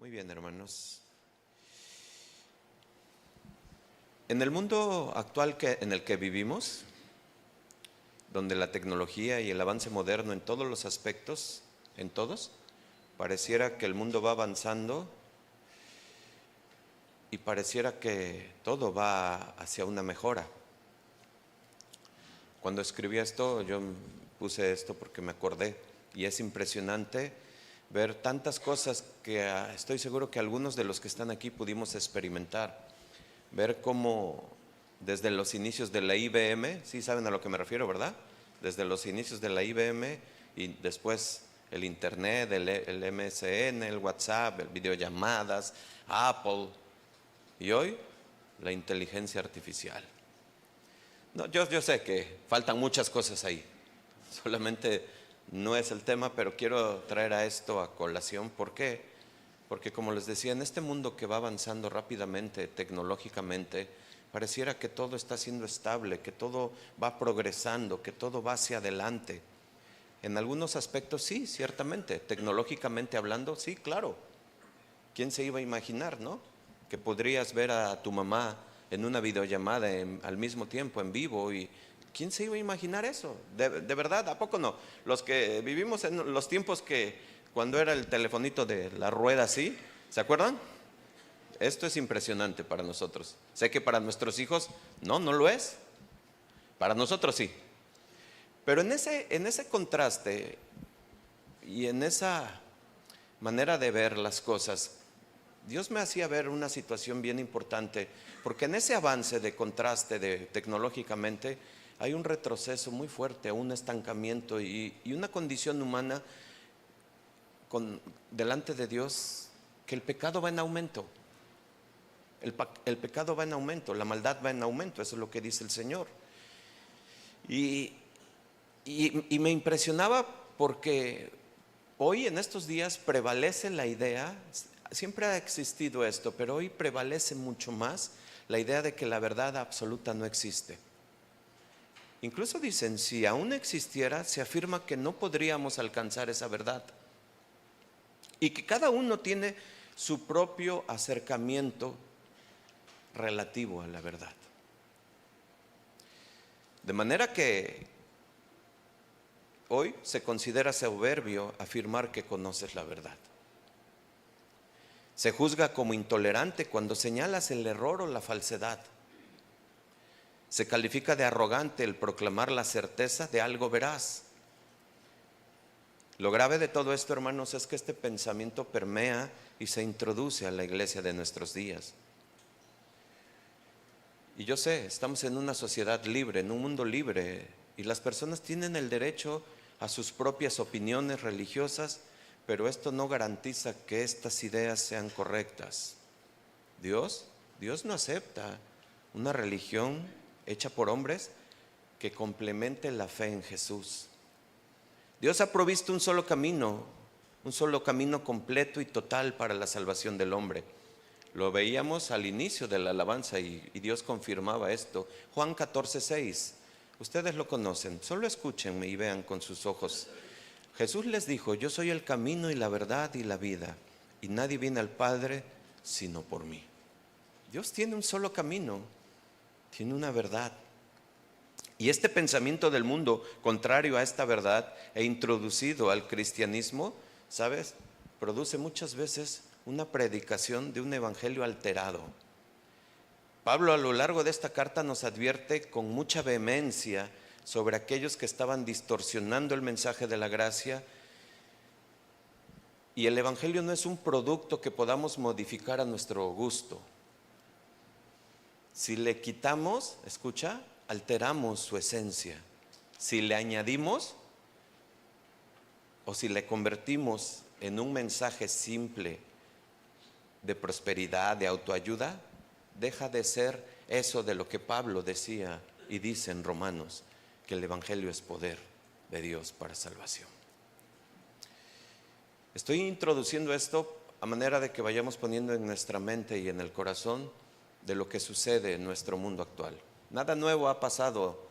Muy bien, hermanos. En el mundo actual en el que vivimos, donde la tecnología y el avance moderno en todos los aspectos, en todos, pareciera que el mundo va avanzando y pareciera que todo va hacia una mejora. Cuando escribí esto, yo puse esto porque me acordé, y es impresionante ver tantas cosas que estoy seguro que algunos de los que están aquí pudimos experimentar. Ver cómo desde los inicios de la IBM, sí saben a lo que me refiero, ¿verdad? Desde los inicios de la IBM y después el Internet, el MSN, el WhatsApp, el videollamadas, Apple y hoy la inteligencia artificial. No, yo sé que faltan muchas cosas ahí, solamente no es el tema, pero quiero traer a esto a colación. ¿Por qué? Porque como les decía, en este mundo que va avanzando rápidamente tecnológicamente, pareciera que todo está siendo estable, que todo va progresando, que todo va hacia adelante. En algunos aspectos sí, ciertamente, tecnológicamente hablando, sí, claro. ¿Quién se iba a imaginar, no? Que podrías ver a tu mamá en una videollamada al mismo tiempo, en vivo, y ¿quién se iba a imaginar eso? De verdad, ¿a poco no? Los que vivimos en los tiempos que cuando era el telefonito de la rueda así, ¿se acuerdan? Esto es impresionante para nosotros. Sé que para nuestros hijos no lo es. Para nosotros sí. Pero en ese contraste y en esa manera de ver las cosas, Dios me hacía ver una situación bien importante, porque en ese avance de contraste tecnológicamente hay un retroceso muy fuerte, un estancamiento y una condición humana delante de Dios, que el pecado va en aumento. El pecado va en aumento, la maldad va en aumento, eso es lo que dice el Señor. Y me impresionaba porque hoy en estos días prevalece la idea, siempre ha existido esto, pero hoy prevalece mucho más la idea de que la verdad absoluta no existe. Incluso dicen, si aún existiera, se afirma que no podríamos alcanzar esa verdad. Y que cada uno tiene su propio acercamiento relativo a la verdad. De manera que hoy se considera soberbio afirmar que conoces la verdad. Se juzga como intolerante cuando señalas el error o la falsedad. Se califica de arrogante el proclamar la certeza de algo veraz. Lo grave de todo esto, hermanos, es que este pensamiento permea y se introduce a la iglesia de nuestros días. Y yo sé, estamos en una sociedad libre, en un mundo libre, y las personas tienen el derecho a sus propias opiniones religiosas, pero esto no garantiza que estas ideas sean correctas. Dios no acepta una religión hecha por hombres que complemente la fe en Jesús. Dios ha provisto un solo camino completo y total para la salvación del hombre. Lo veíamos al inicio de la alabanza y Dios confirmaba esto. Juan 14:6, ustedes lo conocen, solo escúchenme y vean con sus ojos. Jesús les dijo, yo soy el camino y la verdad y la vida, y nadie viene al Padre sino por mí. Dios tiene un solo camino, tiene una verdad. Y este pensamiento del mundo contrario a esta verdad e introducido al cristianismo, ¿sabes? Produce muchas veces una predicación de un evangelio alterado. Pablo a lo largo de esta carta nos advierte con mucha vehemencia sobre aquellos que estaban distorsionando el mensaje de la gracia. Y el evangelio no es un producto que podamos modificar a nuestro gusto. Si le quitamos, escucha, alteramos su esencia. Si le añadimos o si le convertimos en un mensaje simple de prosperidad, de autoayuda, deja de ser eso de lo que Pablo decía y dice en Romanos, que el evangelio es poder de Dios para salvación. Estoy introduciendo esto a manera de que vayamos poniendo en nuestra mente y en el corazón de lo que sucede en nuestro mundo actual. Nada nuevo ha pasado,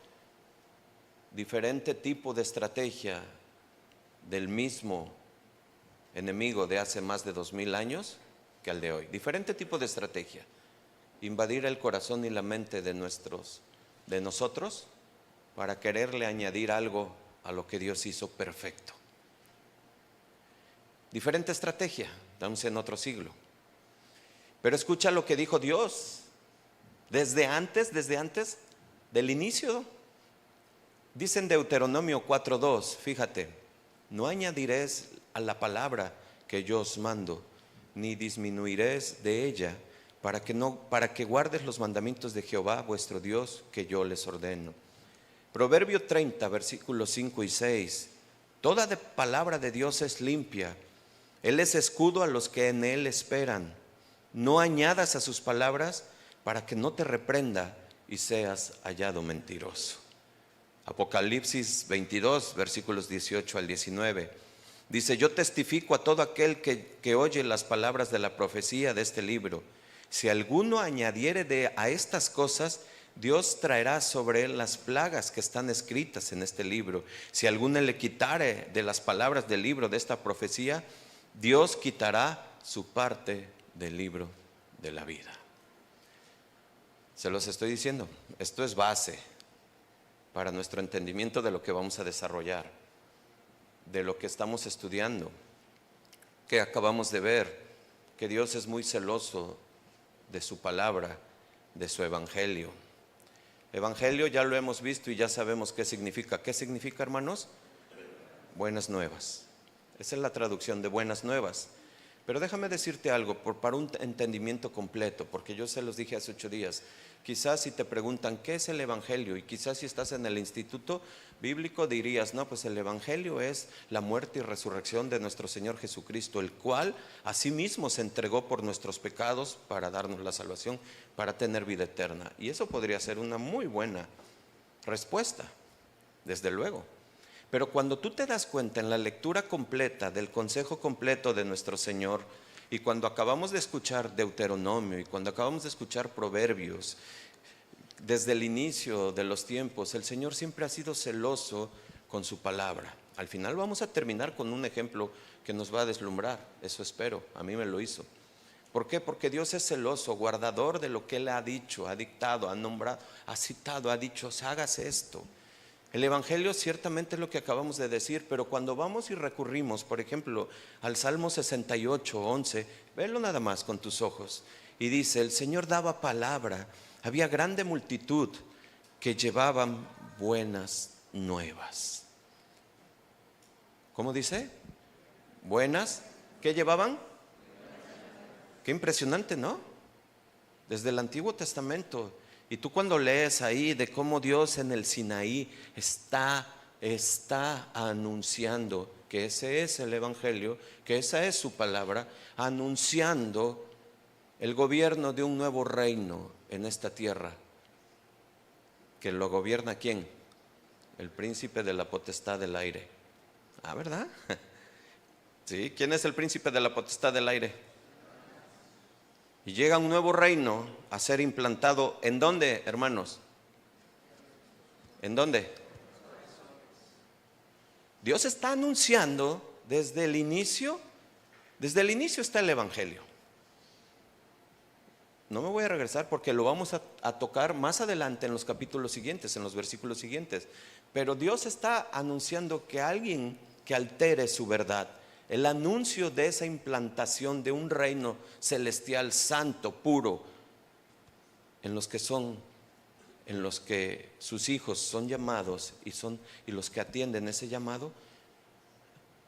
diferente tipo de estrategia del mismo enemigo de hace más de 2000 años que al de hoy. Diferente tipo de estrategia. Invadir el corazón y la mente de nosotros para quererle añadir algo a lo que Dios hizo perfecto. Diferente estrategia, estamos en otro siglo. Pero escucha lo que dijo Dios desde antes del inicio. Dice en Deuteronomio 4:2, fíjate, no añadiréis a la palabra que yo os mando, ni disminuiréis de ella, para que guardes los mandamientos de Jehová vuestro Dios que yo les ordeno. Proverbio 30, versículos 5 y 6. Toda palabra de Dios es limpia. Él es escudo a los que en él esperan. No añadas a sus palabras para que no te reprenda y seas hallado mentiroso. Apocalipsis 22, versículos 18 al 19. Dice: yo testifico a todo aquel que oye las palabras de la profecía de este libro. Si alguno añadiere a estas cosas, Dios traerá sobre él las plagas que están escritas en este libro. Si alguno le quitare de las palabras del libro de esta profecía, Dios quitará su parte del libro de la vida. Se los estoy diciendo, esto es base para nuestro entendimiento de lo que vamos a desarrollar, de lo que estamos estudiando, que acabamos de ver, que Dios es muy celoso de su palabra, de su evangelio. Evangelio ya lo hemos visto y ya sabemos qué significa. ¿Qué significa, hermanos? Buenas nuevas. Esa es la traducción de buenas nuevas. Pero déjame decirte algo para un entendimiento completo, porque yo se los dije hace 8 días. Quizás si te preguntan ¿qué es el evangelio? Y quizás si estás en el instituto bíblico dirías: no, pues el evangelio es la muerte y resurrección de nuestro Señor Jesucristo, el cual asimismo se entregó por nuestros pecados para darnos la salvación, para tener vida eterna. Y eso podría ser una muy buena respuesta, desde luego. Pero cuando tú te das cuenta en la lectura completa del consejo completo de nuestro Señor, y cuando acabamos de escuchar Deuteronomio, y cuando acabamos de escuchar Proverbios, desde el inicio de los tiempos, el Señor siempre ha sido celoso con su palabra. Al final vamos a terminar con un ejemplo que nos va a deslumbrar, eso espero, a mí me lo hizo. ¿Por qué? Porque Dios es celoso, guardador de lo que Él ha dicho, ha dictado, ha nombrado, ha citado, ha dicho: hágase esto. El evangelio ciertamente es lo que acabamos de decir, pero cuando vamos y recurrimos, por ejemplo, al Salmo 68, 11, velo nada más con tus ojos, y dice: el Señor daba palabra, había grande multitud que llevaban buenas nuevas. ¿Cómo dice? Buenas, ¿qué llevaban? Qué impresionante, ¿no? Desde el Antiguo Testamento. Y tú cuando lees ahí de cómo Dios en el Sinaí está anunciando que ese es el evangelio, que esa es su palabra, anunciando el gobierno de un nuevo reino en esta tierra. ¿Que lo gobierna quién? El príncipe de la potestad del aire. Ah, ¿verdad? ¿Sí? ¿Quién es el príncipe de la potestad del aire? Y llega un nuevo reino a ser implantado. ¿En dónde, hermanos? ¿En dónde? Dios está anunciando desde el inicio. Desde el inicio está el evangelio. No me voy a regresar porque lo vamos a tocar más adelante en los capítulos siguientes, en los versículos siguientes. Pero Dios está anunciando que alguien que altere su verdad, el anuncio de esa implantación de un reino celestial, santo, puro, en los que sus hijos son llamados y los que atienden ese llamado,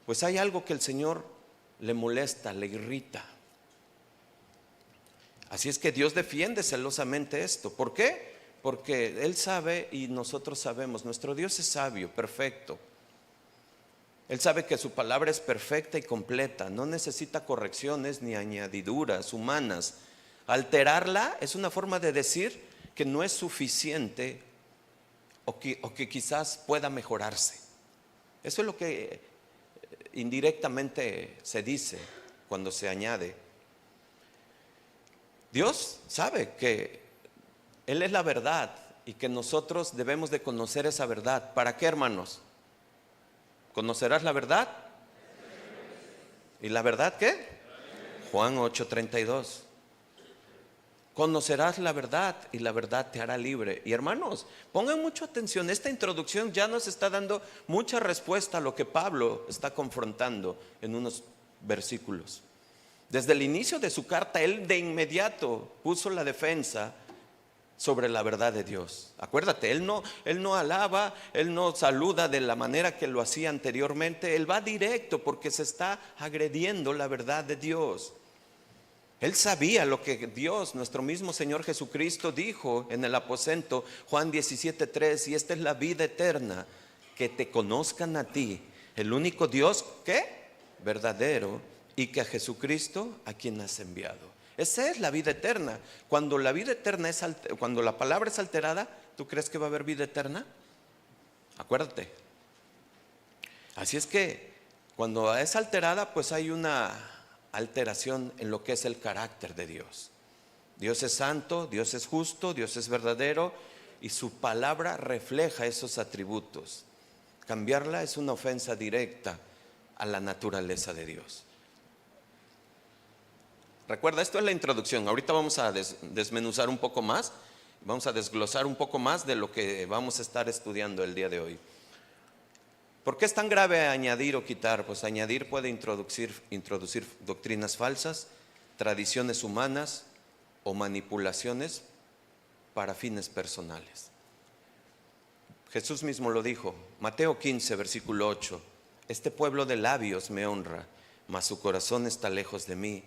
pues hay algo que el Señor le molesta, le irrita. Así es que Dios defiende celosamente esto. ¿Por qué? Porque Él sabe y nosotros sabemos, nuestro Dios es sabio, perfecto. Él sabe que su palabra es perfecta y completa, no necesita correcciones ni añadiduras humanas. Alterarla es una forma de decir que no es suficiente o que quizás pueda mejorarse. Eso es lo que indirectamente se dice cuando se añade. Dios sabe que Él es la verdad y que nosotros debemos de conocer esa verdad. ¿Para qué, hermanos? ¿Conocerás la verdad? ¿Y la verdad qué? Juan 8:32. Conocerás la verdad y la verdad te hará libre. Y hermanos, pongan mucha atención, esta introducción ya nos está dando mucha respuesta a lo que Pablo está confrontando en unos versículos. Desde el inicio de su carta, él de inmediato puso la defensa sobre la verdad de Dios. Acuérdate, él no alaba, él no saluda de la manera que lo hacía anteriormente, él va directo porque se está agrediendo la verdad de Dios. Él sabía lo que Dios, nuestro mismo Señor Jesucristo, dijo en el aposento, Juan 17:3, y esta es la vida eterna, que te conozcan a ti, el único Dios, ¿qué? Verdadero, y que a Jesucristo, a quien has enviado. Esa es la vida eterna. Cuando la vida eterna cuando la palabra es alterada, ¿tú crees que va a haber vida eterna? Acuérdate. Así es que cuando es alterada, pues hay una alteración en lo que es el carácter de Dios. Dios es santo, Dios es justo, Dios es verdadero y su palabra refleja esos atributos. Cambiarla es una ofensa directa a la naturaleza de Dios. Recuerda, esto es la introducción. Ahorita vamos a desmenuzar un poco más, vamos a desglosar un poco más de lo que vamos a estar estudiando el día de hoy. ¿Por qué es tan grave añadir o quitar? Pues añadir puede introducir doctrinas falsas, tradiciones humanas o manipulaciones para fines personales. Jesús mismo lo dijo, Mateo 15, versículo 8, este pueblo de labios me honra, mas su corazón está lejos de mí.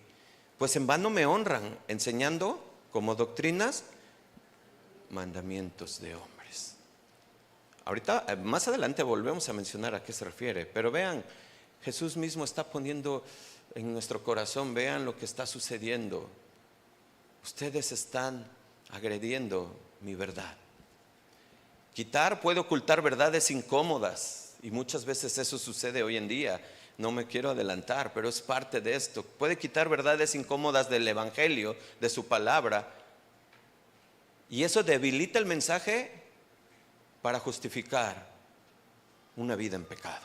Pues en vano me honran, enseñando como doctrinas mandamientos de hombres. Ahorita, más adelante volvemos a mencionar a qué se refiere, pero vean, Jesús mismo está poniendo en nuestro corazón, vean lo que está sucediendo. Ustedes están agrediendo mi verdad. Quitar puede ocultar verdades incómodas y muchas veces eso sucede hoy en día. No me quiero adelantar, pero es parte de esto. Puede quitar verdades incómodas del evangelio, de su palabra, y eso debilita el mensaje para justificar una vida en pecado.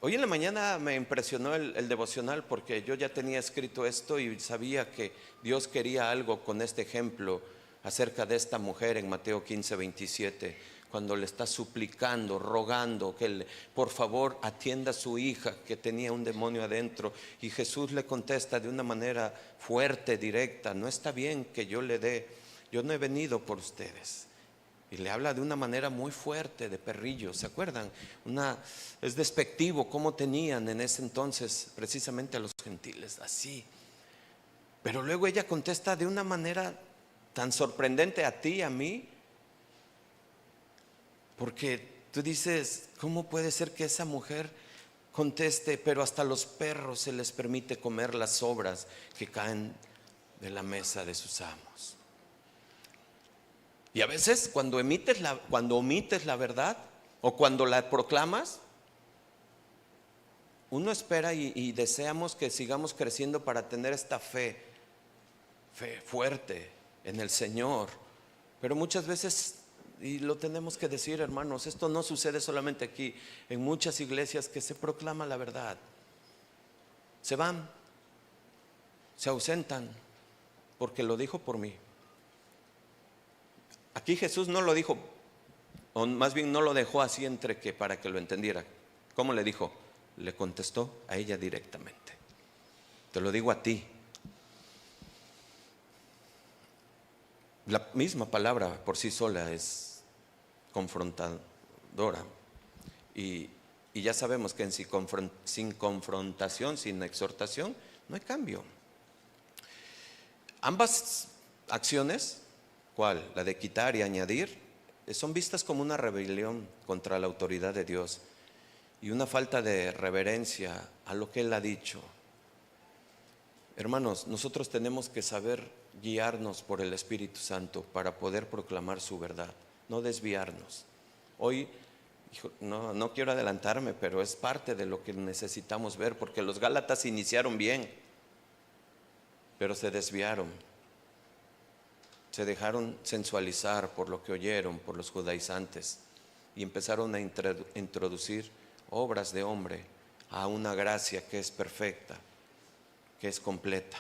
Hoy en la mañana me impresionó el devocional porque yo ya tenía escrito esto y sabía que Dios quería algo con este ejemplo acerca de esta mujer en Mateo 15:27, cuando le está suplicando, rogando que por favor atienda a su hija que tenía un demonio adentro, y Jesús le contesta de una manera fuerte, directa, no está bien que yo le dé, yo no he venido por ustedes. Y le habla de una manera muy fuerte, de perrillo, ¿se acuerdan? Es despectivo cómo tenían en ese entonces precisamente a los gentiles, así. Pero luego ella contesta de una manera tan sorprendente a ti, a mí, porque tú dices, ¿cómo puede ser que esa mujer conteste, pero hasta los perros se les permite comer las sobras que caen de la mesa de sus amos? Y a veces cuando omites la verdad o cuando la proclamas, uno espera y deseamos que sigamos creciendo para tener esta fe fuerte en el Señor. Pero muchas veces, y lo tenemos que decir, hermanos, esto no sucede solamente aquí, en muchas iglesias que se proclama la verdad, se van, se ausentan, porque lo dijo por mí. Aquí Jesús no lo dijo, o más bien no lo dejó así entre que para que lo entendiera. ¿Cómo le dijo? Le contestó a ella directamente. Te lo digo a ti. La misma palabra por sí sola es confrontadora. Y ya sabemos que sin confrontación, sin exhortación, no hay cambio. Ambas acciones, ¿cuál? La de quitar y añadir, son vistas como una rebelión contra la autoridad de Dios y una falta de reverencia a lo que Él ha dicho. Hermanos, nosotros tenemos que saber guiarnos por el Espíritu Santo para poder proclamar su verdad, no desviarnos. Hoy, no quiero adelantarme, pero es parte de lo que necesitamos ver, porque los Gálatas iniciaron bien, pero se desviaron. Se dejaron sensualizar por lo que oyeron, por los judaizantes, y empezaron a introducir obras de hombre a una gracia que es perfecta. que es completa.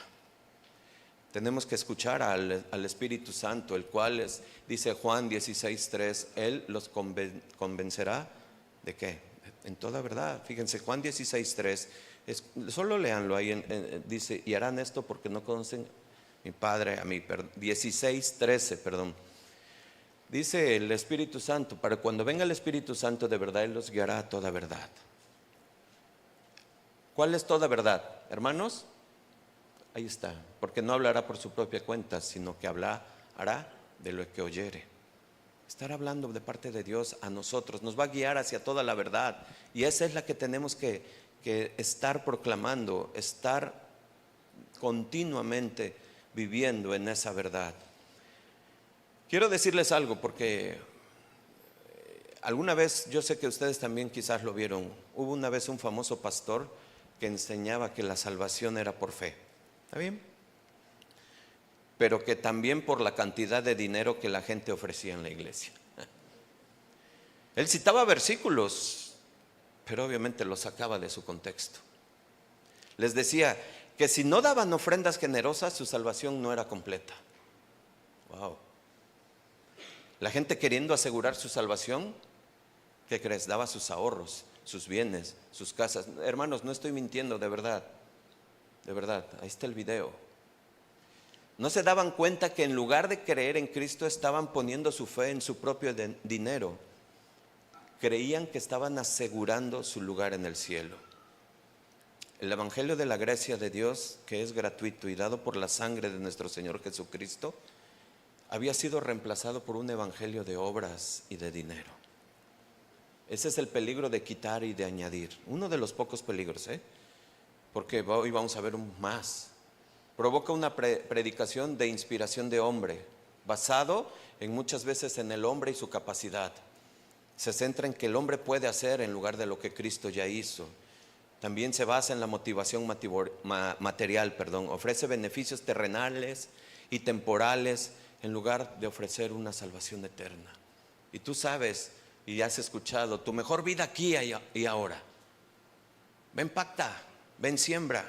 Tenemos que escuchar al Espíritu Santo, el cual dice Juan 16:3, Él los convencerá ¿de qué? En toda verdad. Fíjense, Juan 16:3, solo léanlo ahí, dice, y harán esto porque no conocen mi Padre, a mí, 16:13, perdón. Dice el Espíritu Santo, para cuando venga el Espíritu Santo de verdad, Él los guiará a toda verdad. ¿Cuál es toda verdad, hermanos? Ahí está, porque no hablará por su propia cuenta, sino que hará de lo que oyere. Estar hablando de parte de Dios a nosotros, nos va a guiar hacia toda la verdad. Y esa es la que tenemos que estar proclamando, estar continuamente viviendo en esa verdad. Quiero decirles algo, porque alguna vez, yo sé que ustedes también quizás lo vieron, hubo una vez un famoso pastor que enseñaba que la salvación era por fe. ¿Está bien? Pero que también por la cantidad de dinero que la gente ofrecía en la iglesia. Él citaba versículos, pero obviamente los sacaba de su contexto. Les decía que si no daban ofrendas generosas, su salvación no era completa. Wow. La gente queriendo asegurar su salvación, ¿qué crees? Daba sus ahorros, sus bienes, sus casas. Hermanos, no estoy mintiendo, de verdad. De verdad, ahí está el video. No se daban cuenta que en lugar de creer en Cristo estaban poniendo su fe en su propio dinero. Creían que estaban asegurando su lugar en el cielo. El evangelio de la gracia de Dios, que es gratuito y dado por la sangre de nuestro Señor Jesucristo, había sido reemplazado por un evangelio de obras y de dinero. Ese es el peligro de quitar y de añadir. Uno de los pocos peligros, porque hoy vamos a ver más. Provoca una predicación de inspiración de hombre, basado en muchas veces en el hombre y su capacidad. Se centra en que el hombre puede hacer en lugar de lo que Cristo ya hizo. También se basa en la motivación material, ofrece beneficios terrenales y temporales en lugar de ofrecer una salvación eterna. Y tú sabes y has escuchado, tu mejor vida aquí y ahora. Ven, pacta. Ven, siembra.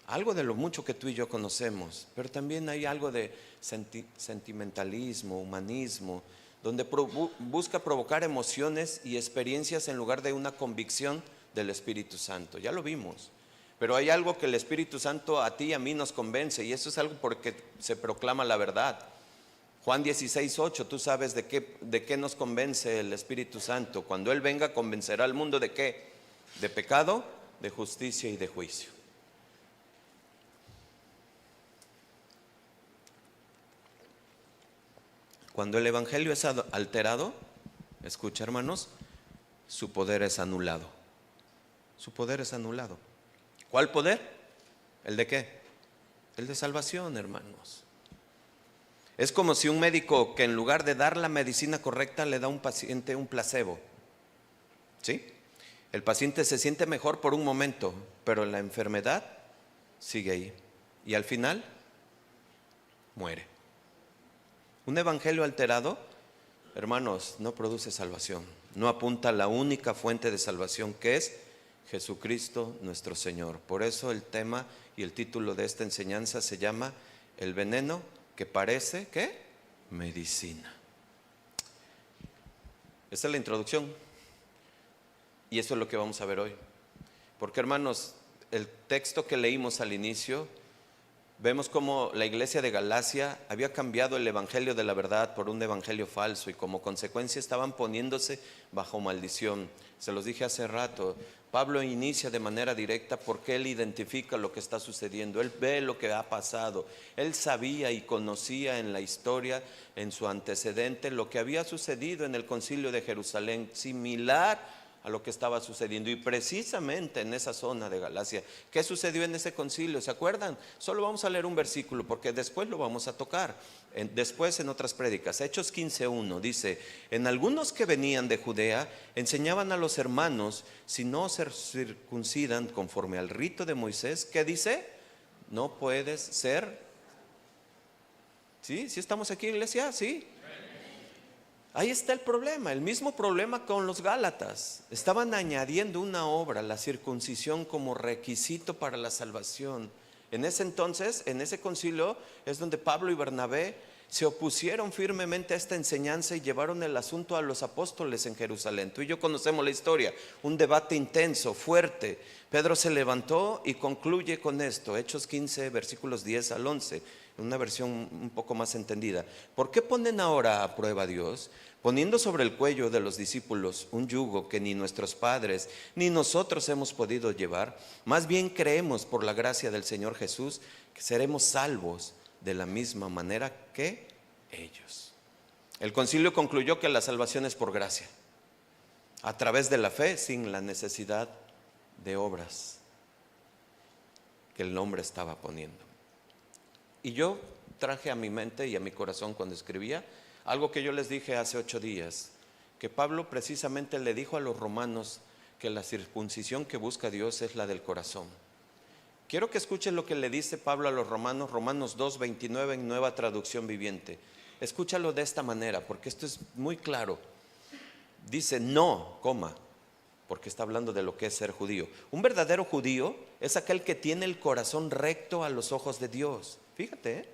Algo de lo mucho que tú y yo conocemos, pero también hay algo de sentimentalismo, humanismo, donde busca provocar emociones y experiencias en lugar de una convicción del Espíritu Santo. Ya lo vimos, pero hay algo que el Espíritu Santo a ti y a mí nos convence, y eso es algo porque se proclama la verdad. Juan 16:8, tú sabes de qué nos convence el Espíritu Santo. Cuando Él venga, convencerá al mundo ¿de qué? De pecado, de justicia y de juicio. Cuando el evangelio es alterado, escucha, hermanos, su poder es anulado. Su poder es anulado. ¿Cuál poder? ¿El de qué? El de salvación, hermanos. Es como si un médico que en lugar de dar la medicina correcta le da a un paciente un placebo. ¿Sí? El paciente se siente mejor por un momento, pero la enfermedad sigue ahí. Y al final, muere. Un evangelio alterado, hermanos, no produce salvación. No apunta a la única fuente de salvación, que es Jesucristo nuestro Señor. Por eso el tema y el título de esta enseñanza se llama El veneno que parece, ¿qué? Medicina. Esta es la introducción. Y eso es lo que vamos a ver hoy. Porque, hermanos, el texto que leímos al inicio, vemos cómo la iglesia de Galacia había cambiado el evangelio de la verdad por un evangelio falso, y como consecuencia estaban poniéndose bajo maldición. Se los dije hace rato, Pablo inicia de manera directa porque él identifica lo que está sucediendo, él ve lo que ha pasado, él sabía y conocía en la historia, en su antecedente, lo que había sucedido en el concilio de Jerusalén, similar a lo que estaba sucediendo. Y precisamente en esa zona de Galacia, ¿qué sucedió en ese concilio? ¿Se acuerdan? Solo vamos a leer un versículo porque después lo vamos a tocar, después en otras prédicas. Hechos 15:1 dice: en algunos que venían de Judea enseñaban a los hermanos, si no se circuncidan conforme al rito de Moisés, ¿qué dice? No puedes ser. ¿Sí? ¿Sí estamos aquí, iglesia? ¿Sí? Ahí está el problema, el mismo problema con los Gálatas. Estaban añadiendo una obra, la circuncisión, como requisito para la salvación. En ese entonces, en ese concilio, es donde Pablo y Bernabé se opusieron firmemente a esta enseñanza y llevaron el asunto a los apóstoles en Jerusalén. Tú y yo conocemos la historia, un debate intenso, fuerte. Pedro se levantó y concluye con esto, Hechos 15, versículos 10 al 11, una versión un poco más entendida. ¿Por qué ponen ahora a prueba a Dios, poniendo sobre el cuello de los discípulos un yugo que ni nuestros padres ni nosotros hemos podido llevar? Más bien creemos por la gracia del Señor Jesús que seremos salvos de la misma manera que ellos. El concilio concluyó que la salvación es por gracia, a través de la fe, sin la necesidad de obras que el hombre estaba poniendo. Y yo traje a mi mente y a mi corazón cuando escribía algo que yo les dije hace 8 días, que Pablo precisamente le dijo a los romanos que la circuncisión que busca Dios es la del corazón. Quiero que escuchen lo que le dice Pablo a los romanos, Romanos 2:29 en Nueva Traducción Viviente. Escúchalo de esta manera, porque esto es muy claro. Dice no, coma, porque está hablando de lo que es ser judío. Un verdadero judío es aquel que tiene el corazón recto a los ojos de Dios. Fíjate,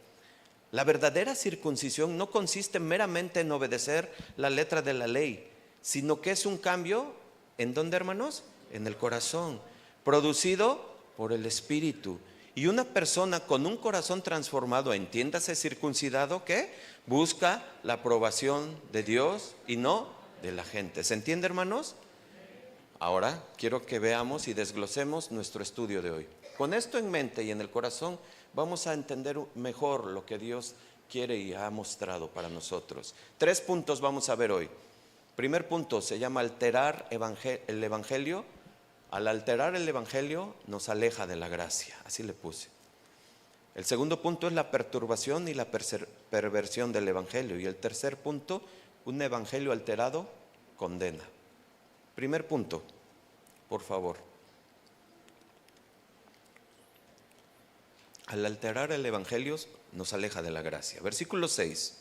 la verdadera circuncisión no consiste meramente en obedecer la letra de la ley, sino que es un cambio, ¿en dónde, hermanos? En el corazón, producido por el Espíritu. Y una persona con un corazón transformado, entiéndase circuncidado, ¿qué? Busca la aprobación de Dios y no de la gente. ¿Se entiende, hermanos? Ahora quiero que veamos y desglosemos nuestro estudio de hoy. Con esto en mente y en el corazón vamos a entender mejor lo que Dios quiere y ha mostrado para nosotros. 3 puntos vamos a ver hoy. Primer punto se llama alterar el Evangelio. Al alterar el Evangelio nos aleja de la gracia, así le puse. El segundo punto es la perturbación y la perversión del Evangelio. Y el tercer punto, un Evangelio alterado condena. Primer punto, por favor. Al alterar el Evangelio nos aleja de la gracia. Versículo 6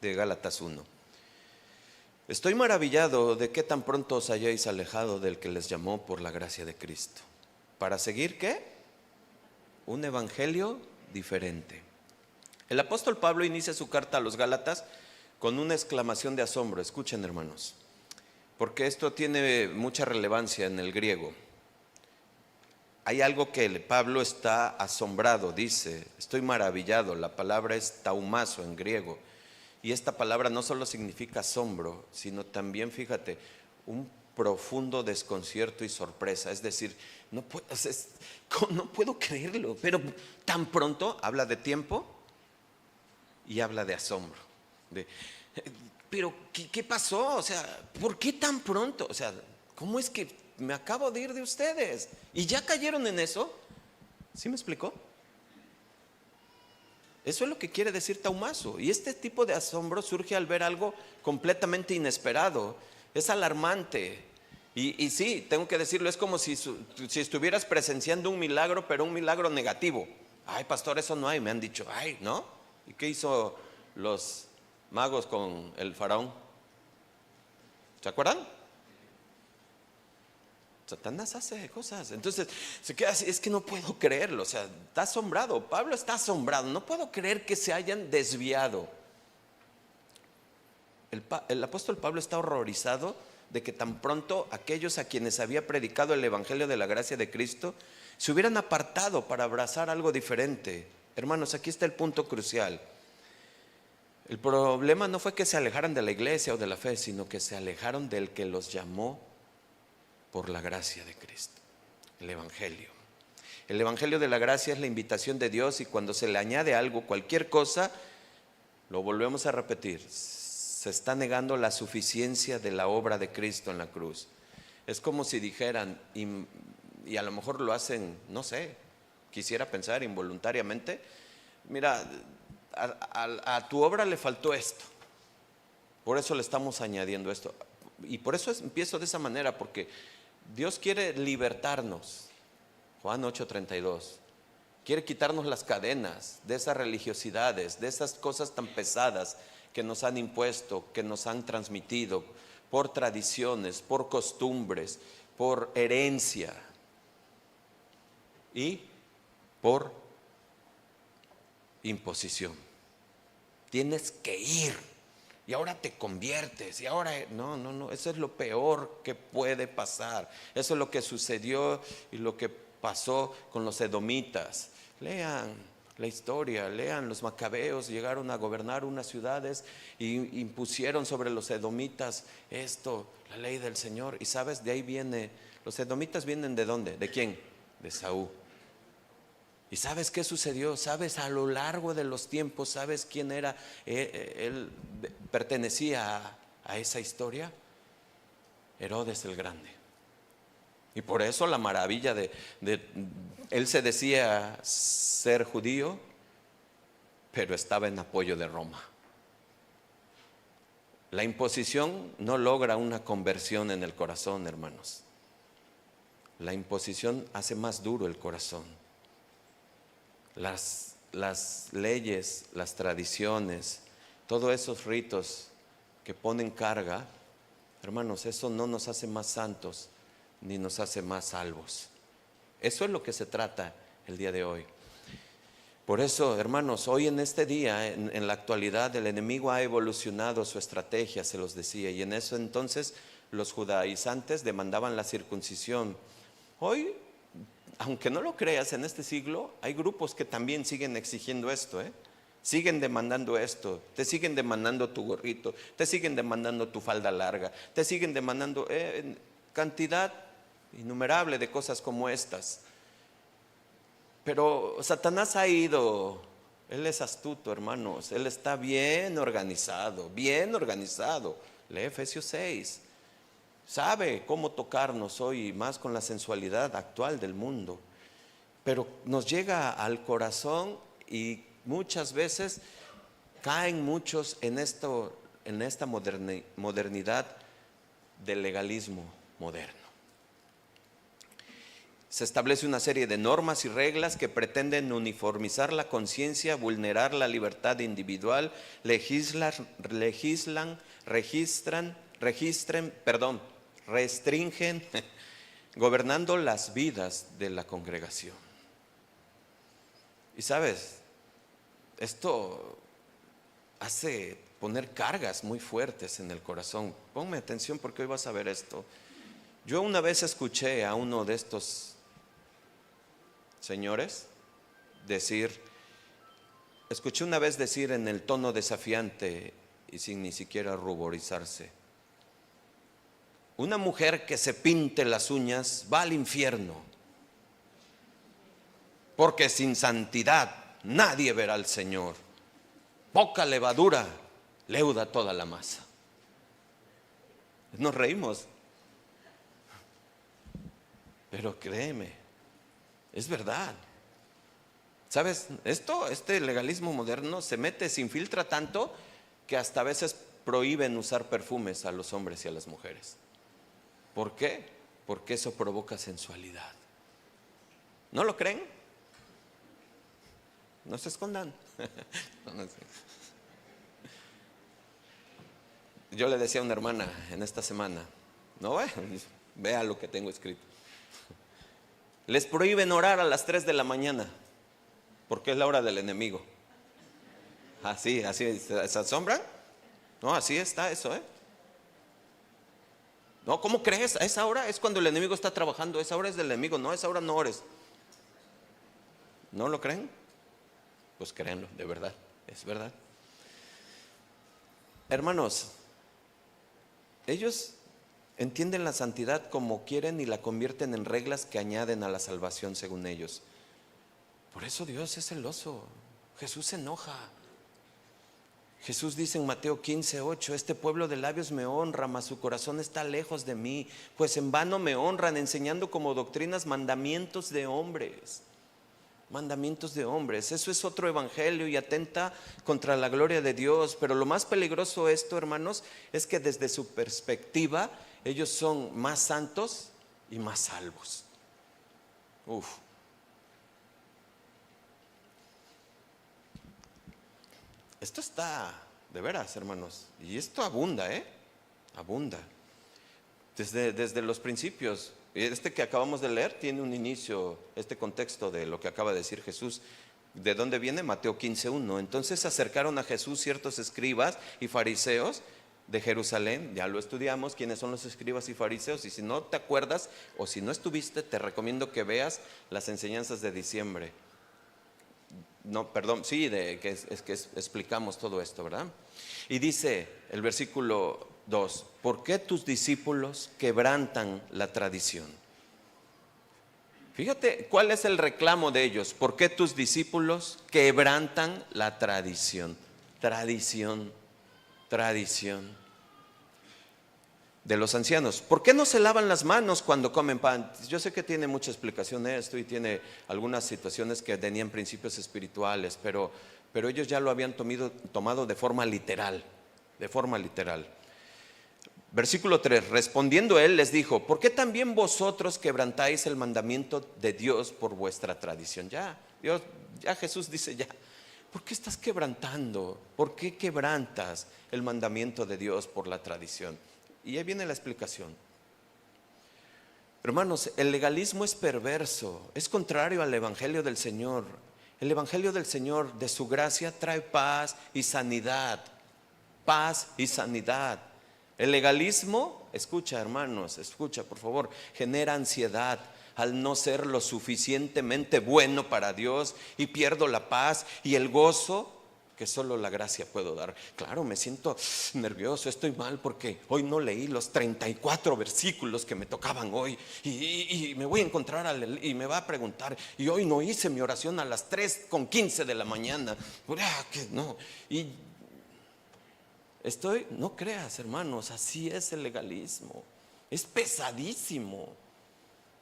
de Gálatas 1. Estoy maravillado de que tan pronto os hayáis alejado del que les llamó por la gracia de Cristo. ¿Para seguir qué? Un evangelio diferente. El apóstol Pablo inicia su carta a los Gálatas con una exclamación de asombro. Escuchen, hermanos, porque esto tiene mucha relevancia en el griego. Hay algo que Pablo está asombrado, dice, estoy maravillado. La palabra es taumazo en griego. Y esta palabra no solo significa asombro, sino también, fíjate, un profundo desconcierto y sorpresa. Es decir, no puedo creerlo, pero tan pronto habla de tiempo y habla de asombro. Pero, ¿qué pasó? O sea, ¿por qué tan pronto? O sea, ¿cómo es que me acabo de ir de ustedes? ¿Y ya cayeron en eso? ¿Sí me explicó? Eso es lo que quiere decir taumazo. Y este tipo de asombro surge al ver algo completamente inesperado. Es alarmante. Y sí, tengo que decirlo, es como si estuvieras presenciando un milagro, pero un milagro negativo. Ay, pastor, eso no hay, me han dicho. Ay, ¿no? ¿Y qué hizo los magos con el faraón? ¿Se acuerdan? Satanás hace cosas. Entonces se queda así, es que no puedo creerlo. O sea, está asombrado. Pablo está asombrado. No puedo creer que se hayan desviado. El apóstol Pablo está horrorizado de que tan pronto aquellos a quienes había predicado el evangelio de la gracia de Cristo se hubieran apartado para abrazar algo diferente. Hermanos, aquí está el punto crucial. El problema no fue que se alejaran de la iglesia o de la fe, sino que se alejaron del que los llamó por la gracia de Cristo, el Evangelio. El Evangelio de la gracia es la invitación de Dios, y cuando se le añade algo, cualquier cosa, lo volvemos a repetir, se está negando la suficiencia de la obra de Cristo en la cruz. Es como si dijeran, y a lo mejor lo hacen, no sé, quisiera pensar involuntariamente, mira, a tu obra le faltó esto, por eso le estamos añadiendo esto. Y por eso empiezo de esa manera, porque Dios quiere libertarnos. Juan 8:32. Quiere quitarnos las cadenas de esas religiosidades, de esas cosas tan pesadas que nos han impuesto, que nos han transmitido por tradiciones, por costumbres, por herencia y por imposición. Tienes que ir y ahora te conviertes y ahora no, eso es lo peor que puede pasar. Eso es lo que sucedió y lo que pasó con los edomitas. Lean la historia, lean, los macabeos llegaron a gobernar unas ciudades y impusieron sobre los edomitas la ley del Señor. Y sabes, de ahí viene, los edomitas vienen ¿de dónde? ¿De quién? De Saúl. ¿Y sabes qué sucedió? ¿Sabes a lo largo de los tiempos? ¿Sabes quién era? Él pertenecía a esa historia. Herodes el Grande. Y por eso la maravilla él se decía ser judío, pero estaba en apoyo de Roma. La imposición no logra una conversión en el corazón, hermanos. La imposición hace más duro el corazón. Las leyes, las tradiciones, todos esos ritos que ponen carga, hermanos, eso no nos hace más santos ni nos hace más salvos. Eso es lo que se trata el día de hoy. Por eso, hermanos, hoy en este día, en la actualidad, el enemigo ha evolucionado su estrategia, se los decía, y en eso entonces los judaizantes demandaban la circuncisión. Hoy, aunque no lo creas, en este siglo hay grupos que también siguen exigiendo esto, siguen demandando esto, te siguen demandando tu gorrito, te siguen demandando tu falda larga, te siguen demandando cantidad innumerable de cosas como estas. Pero Satanás ha ido, él es astuto, hermanos, él está bien organizado. Lee Efesios 6. Sabe cómo tocarnos hoy, más con la sensualidad actual del mundo. Pero nos llega al corazón y muchas veces caen muchos en esta modernidad del legalismo moderno. Se establece una serie de normas y reglas que pretenden uniformizar la conciencia, vulnerar la libertad individual, restringen, gobernando las vidas de la congregación. Y sabes, esto hace poner cargas muy fuertes en el corazón. Ponme atención porque hoy vas a ver esto. Yo una vez escuché a uno de estos señores escuché una vez decir en el tono desafiante y sin ni siquiera ruborizarse: una mujer que se pinte las uñas va al infierno, porque sin santidad nadie verá al Señor. Poca levadura leuda toda la masa. Nos reímos, pero créeme, es verdad. ¿Sabes? Este legalismo moderno se infiltra tanto que hasta a veces prohíben usar perfumes a los hombres y a las mujeres. ¿Por qué? Porque eso provoca sensualidad. ¿No lo creen? No se escondan. Yo le decía a una hermana en esta semana, vea lo que tengo escrito. Les prohíben orar a las 3 de la mañana porque es la hora del enemigo. Así, ¿se asombran? No, así está eso, No, ¿cómo crees? A esa hora es cuando el enemigo está trabajando. Esa hora es del enemigo, no, a esa hora no ores. ¿No lo creen? Pues créanlo, de verdad, es verdad. Hermanos, ellos entienden la santidad como quieren y la convierten en reglas que añaden a la salvación según ellos. Por eso Dios es celoso. Jesús se enoja. Jesús dice en Mateo 15:8: este pueblo de labios me honra, mas su corazón está lejos de mí, pues en vano me honran, enseñando como doctrinas mandamientos de hombres. Mandamientos de hombres. Eso es otro evangelio y atenta contra la gloria de Dios. Pero lo más peligroso de esto, hermanos, es que desde su perspectiva ellos son más santos y más salvos. Esto está de veras, hermanos. Y esto abunda, abunda. Desde los principios. Este que acabamos de leer tiene un inicio, este contexto de lo que acaba de decir Jesús. ¿De dónde viene? Mateo 15:1. Entonces se acercaron a Jesús ciertos escribas y fariseos de Jerusalén. Ya lo estudiamos, quiénes son los escribas y fariseos. Y si no te acuerdas o si no estuviste, te recomiendo que veas las enseñanzas de diciembre. No, perdón, sí, que explicamos todo esto, ¿verdad? Y dice el versículo 2: ¿por qué tus discípulos quebrantan la tradición? Fíjate cuál es el reclamo de ellos. ¿Por qué tus discípulos quebrantan la tradición? Tradición de los ancianos. ¿Por qué no se lavan las manos cuando comen pan? Yo sé que tiene mucha explicación esto y tiene algunas situaciones que tenían principios espirituales, pero ellos ya lo habían tomado de forma literal, Versículo 3: respondiendo él les dijo: ¿por qué también vosotros quebrantáis el mandamiento de Dios por vuestra tradición? Ya Jesús dice ya. ¿Por qué estás quebrantando? ¿Por qué quebrantas el mandamiento de Dios por la tradición? Y ahí viene la explicación. Hermanos, el legalismo es perverso, es contrario al evangelio del Señor. El evangelio del Señor, de su gracia, trae paz y sanidad. Paz y sanidad. El legalismo, escucha hermanos, escucha por favor, genera ansiedad al no ser lo suficientemente bueno para Dios, y pierdo la paz y el gozo que solo la gracia puedo dar. Claro, me siento nervioso, estoy mal porque hoy no leí los 34 versículos que me tocaban hoy, y me voy a encontrar y me va a preguntar, y hoy no hice mi oración a las 3:15 de la mañana. Que no. Y no creas, hermanos, así es el legalismo. Es pesadísimo.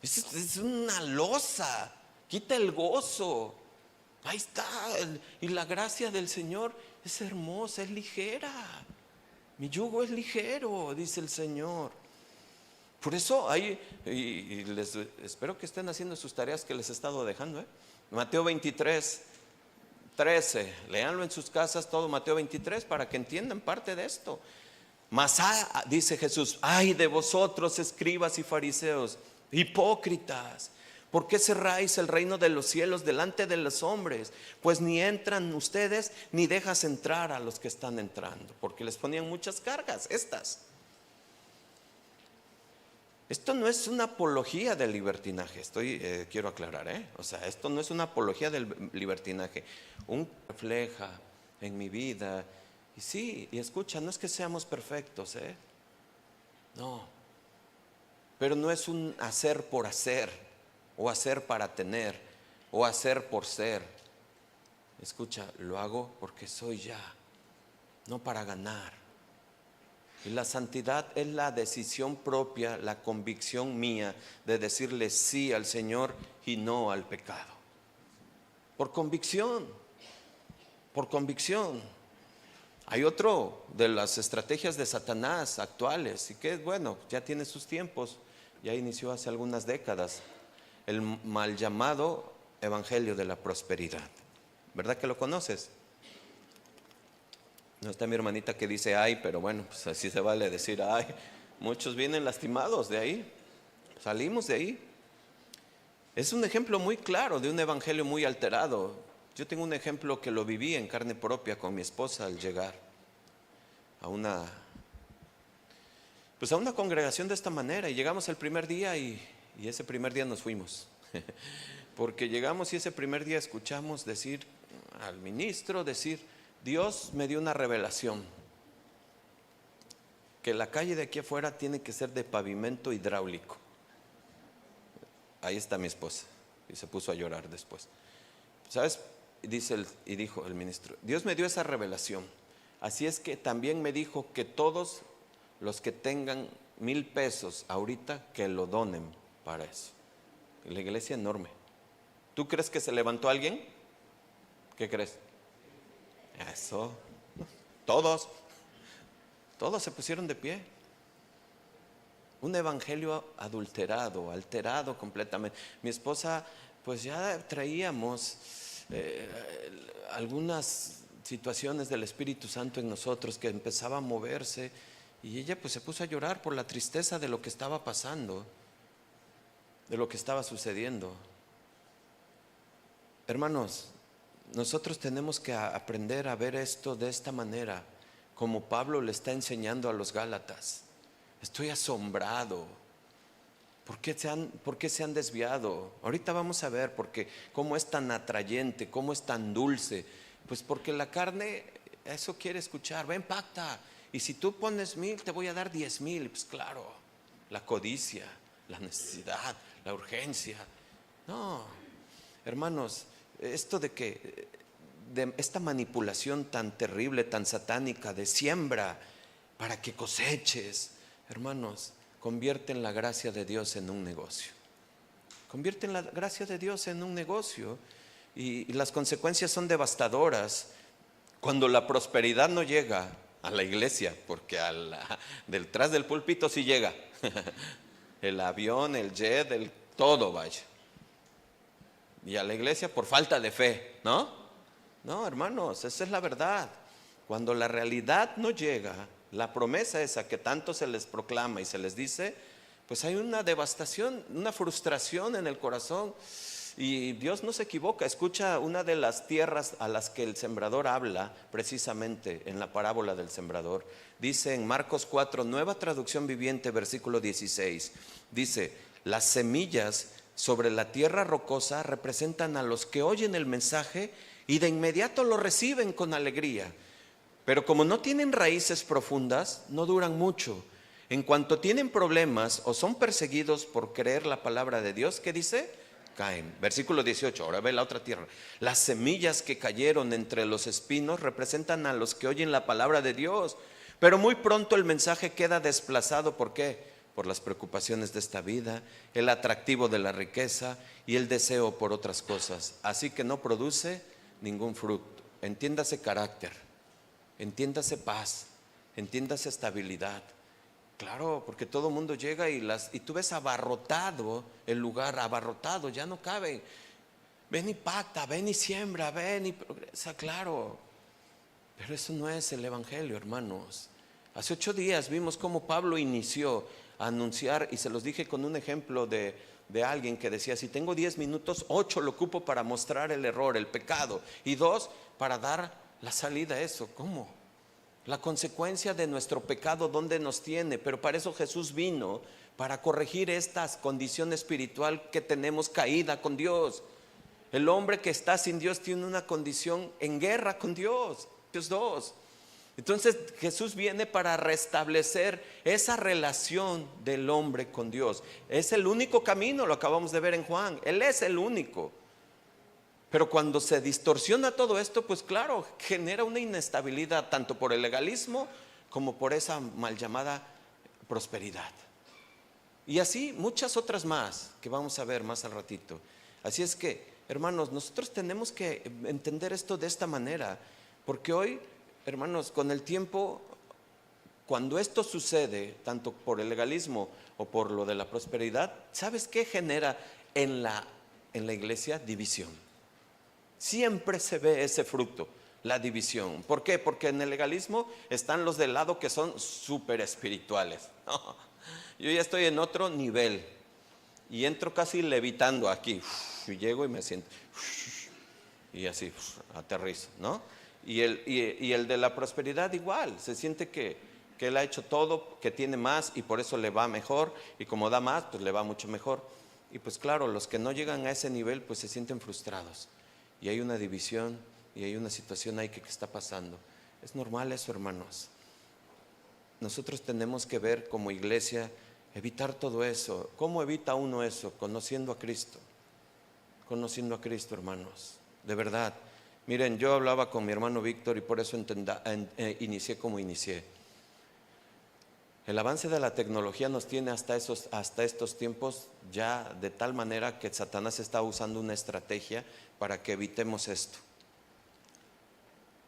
Es una losa. Quita el gozo. Ahí está. Y la gracia del Señor es hermosa, es ligera. Mi yugo es ligero, dice el Señor. Por eso y les espero que estén haciendo sus tareas que les he estado dejando. Mateo 23:13, léanlo en sus casas todo Mateo 23 para que entiendan parte de esto. Mas dice Jesús: ay de vosotros, escribas y fariseos, hipócritas, ¿por qué cerráis el reino de los cielos delante de los hombres? Pues ni entran ustedes, ni dejas entrar a los que están entrando. Porque les ponían muchas cargas Esto no es una apología del libertinaje, quiero aclarar, o sea, esto no es una apología del libertinaje. Refleja en mi vida, y sí, y escucha, no es que seamos perfectos, no, pero no es un hacer por hacer, o hacer para tener, o hacer por ser. Escucha, lo hago porque soy ya, no para ganar. Y la santidad es la decisión propia, la convicción mía de decirle sí al Señor y no al pecado. Por convicción. Hay otro de las estrategias de Satanás actuales, y que bueno, ya tiene sus tiempos, ya inició hace algunas décadas, el mal llamado evangelio de la prosperidad. ¿Verdad que lo conoces? No está mi hermanita que dice ay, pero bueno, pues así se vale decir ay. Muchos vienen lastimados de ahí, salimos de ahí. Es un ejemplo muy claro de un evangelio muy alterado. Yo tengo un ejemplo que lo viví en carne propia con mi esposa al llegar a una congregación de esta manera. Y llegamos el primer día y ese primer día nos fuimos. Porque llegamos y ese primer día escuchamos decir al ministro, Dios me dio una revelación, que la calle de aquí afuera tiene que ser de pavimento hidráulico. Ahí está mi esposa, y se puso a llorar después. ¿Sabes? Dijo el ministro: Dios me dio esa revelación, así es que también me dijo que todos los que tengan 1,000 pesos ahorita, que lo donen para eso. La iglesia enorme. ¿Tú crees que se levantó alguien? ¿Qué crees? Eso. Todos se pusieron de pie. Un evangelio adulterado, alterado completamente. Mi esposa, pues ya traíamos algunas situaciones del Espíritu Santo en nosotros que empezaba a moverse, y ella pues se puso a llorar por la tristeza de lo que estaba pasando, de lo que estaba sucediendo. Hermanos, nosotros tenemos que aprender a ver esto de esta manera, como Pablo le está enseñando a los Gálatas. Estoy asombrado. ¿Por qué se han desviado? Ahorita vamos a ver cómo es tan atrayente, cómo es tan dulce. Pues porque la carne eso quiere escuchar. Ven, pacta. Y si tú pones 1000, te voy a dar 10,000. Pues claro, la codicia, la necesidad, la urgencia. No, hermanos, esto de esta manipulación tan terrible, tan satánica de siembra para que coseches, hermanos, convierten la gracia de Dios en un negocio. Convierten la gracia de Dios en un negocio, y las consecuencias son devastadoras cuando la prosperidad no llega a la iglesia, porque detrás del púlpito sí llega el avión, el jet, todo vaya. Y a la iglesia por falta de fe, ¿no? No, hermanos, esa es la verdad. Cuando la realidad no llega, la promesa esa que tanto se les proclama y se les dice, pues hay una devastación, una frustración en el corazón. Y Dios no se equivoca. Escucha una de las tierras a las que el sembrador habla precisamente en la parábola del sembrador. Dice en Marcos 4, Nueva Traducción Viviente, versículo 16. Dice, las semillas sobre la tierra rocosa representan a los que oyen el mensaje y de inmediato lo reciben con alegría. Pero como no tienen raíces profundas, no duran mucho. En cuanto tienen problemas o son perseguidos por creer la palabra de Dios, ¿qué dice? Caen. Versículo 18, ahora ve la otra tierra. Las semillas que cayeron entre los espinos representan a los que oyen la palabra de Dios, pero muy pronto el mensaje queda desplazado. ¿Por qué? Por las preocupaciones de esta vida, el atractivo de la riqueza y el deseo por otras cosas. Así que no produce ningún fruto. Entiéndase carácter, entiéndase paz, entiéndase estabilidad. Claro, porque todo el mundo llega y tú ves abarrotado el lugar, abarrotado, ya no cabe. Ven y pacta, ven y siembra, ven y progresa, claro. Pero eso no es el evangelio, hermanos. Hace 8 días vimos cómo Pablo inició a anunciar, y se los dije con un ejemplo de alguien que decía, si tengo 10 minutos, 8 lo ocupo para mostrar el error, el pecado, y 2 para dar la salida a eso. ¿Cómo? La consecuencia de nuestro pecado, ¿dónde nos tiene? Pero para eso Jesús vino, para corregir esta condición espiritual que tenemos caída con Dios. El hombre que está sin Dios tiene una condición en guerra con Dios. Dios dos. Entonces Jesús viene para restablecer esa relación del hombre con Dios. Es el único camino, lo acabamos de ver en Juan. Él es el único. Pero cuando se distorsiona todo esto, pues claro, genera una inestabilidad tanto por el legalismo como por esa mal llamada prosperidad. Y así muchas otras más que vamos a ver más al ratito. Así es que, hermanos, nosotros tenemos que entender esto de esta manera, porque hoy, hermanos, con el tiempo, cuando esto sucede, tanto por el legalismo o por lo de la prosperidad, ¿sabes qué genera en la iglesia? División. Siempre se ve ese fruto, la división. ¿Por qué? Porque en el legalismo están los del lado que son súper espirituales. Yo ya estoy en otro nivel y entro casi levitando aquí, y llego y me siento y así aterrizo, ¿no? Y el de la prosperidad igual, se siente que él ha hecho todo, que tiene más y por eso le va mejor, y como da más, pues le va mucho mejor. Y pues claro, los que no llegan a ese nivel pues se sienten frustrados. Y hay una división y hay una situación ahí que está pasando. Es normal eso, hermanos. Nosotros tenemos que ver como iglesia, evitar todo eso. ¿Cómo evita uno eso? Conociendo a Cristo. Conociendo a Cristo, hermanos. De verdad. Miren, yo hablaba con mi hermano Víctor y por eso inicié como inicié. El avance de la tecnología nos tiene hasta estos tiempos ya de tal manera que Satanás está usando una estrategia para que evitemos esto.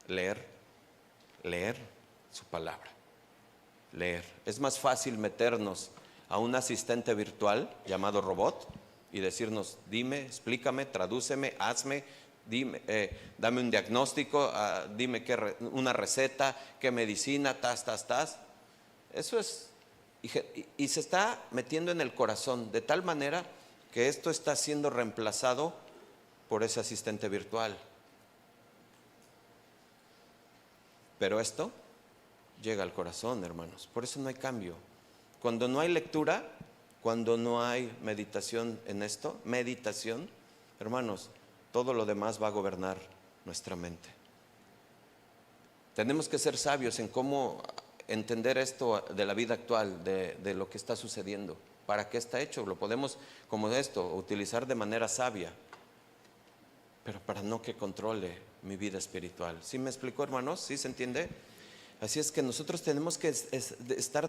Leer su palabra. Leer. Es más fácil meternos a un asistente virtual llamado robot y decirnos, dime, explícame, tradúceme, hazme, Dime, dame un diagnóstico, dime una receta, qué medicina, tas. Eso es, y se está metiendo en el corazón de tal manera que esto está siendo reemplazado por ese asistente virtual. Pero esto llega al corazón, hermanos. Por eso no hay cambio. Cuando no hay lectura, cuando no hay meditación en esto, hermanos, todo lo demás va a gobernar nuestra mente. Tenemos que ser sabios en cómo entender esto de la vida actual, de lo que está sucediendo. ¿Para qué está hecho? Lo podemos, como esto, utilizar de manera sabia, pero para no que controle mi vida espiritual. ¿Sí me explicó, hermanos? ¿Sí se entiende? Así es que nosotros tenemos que estar,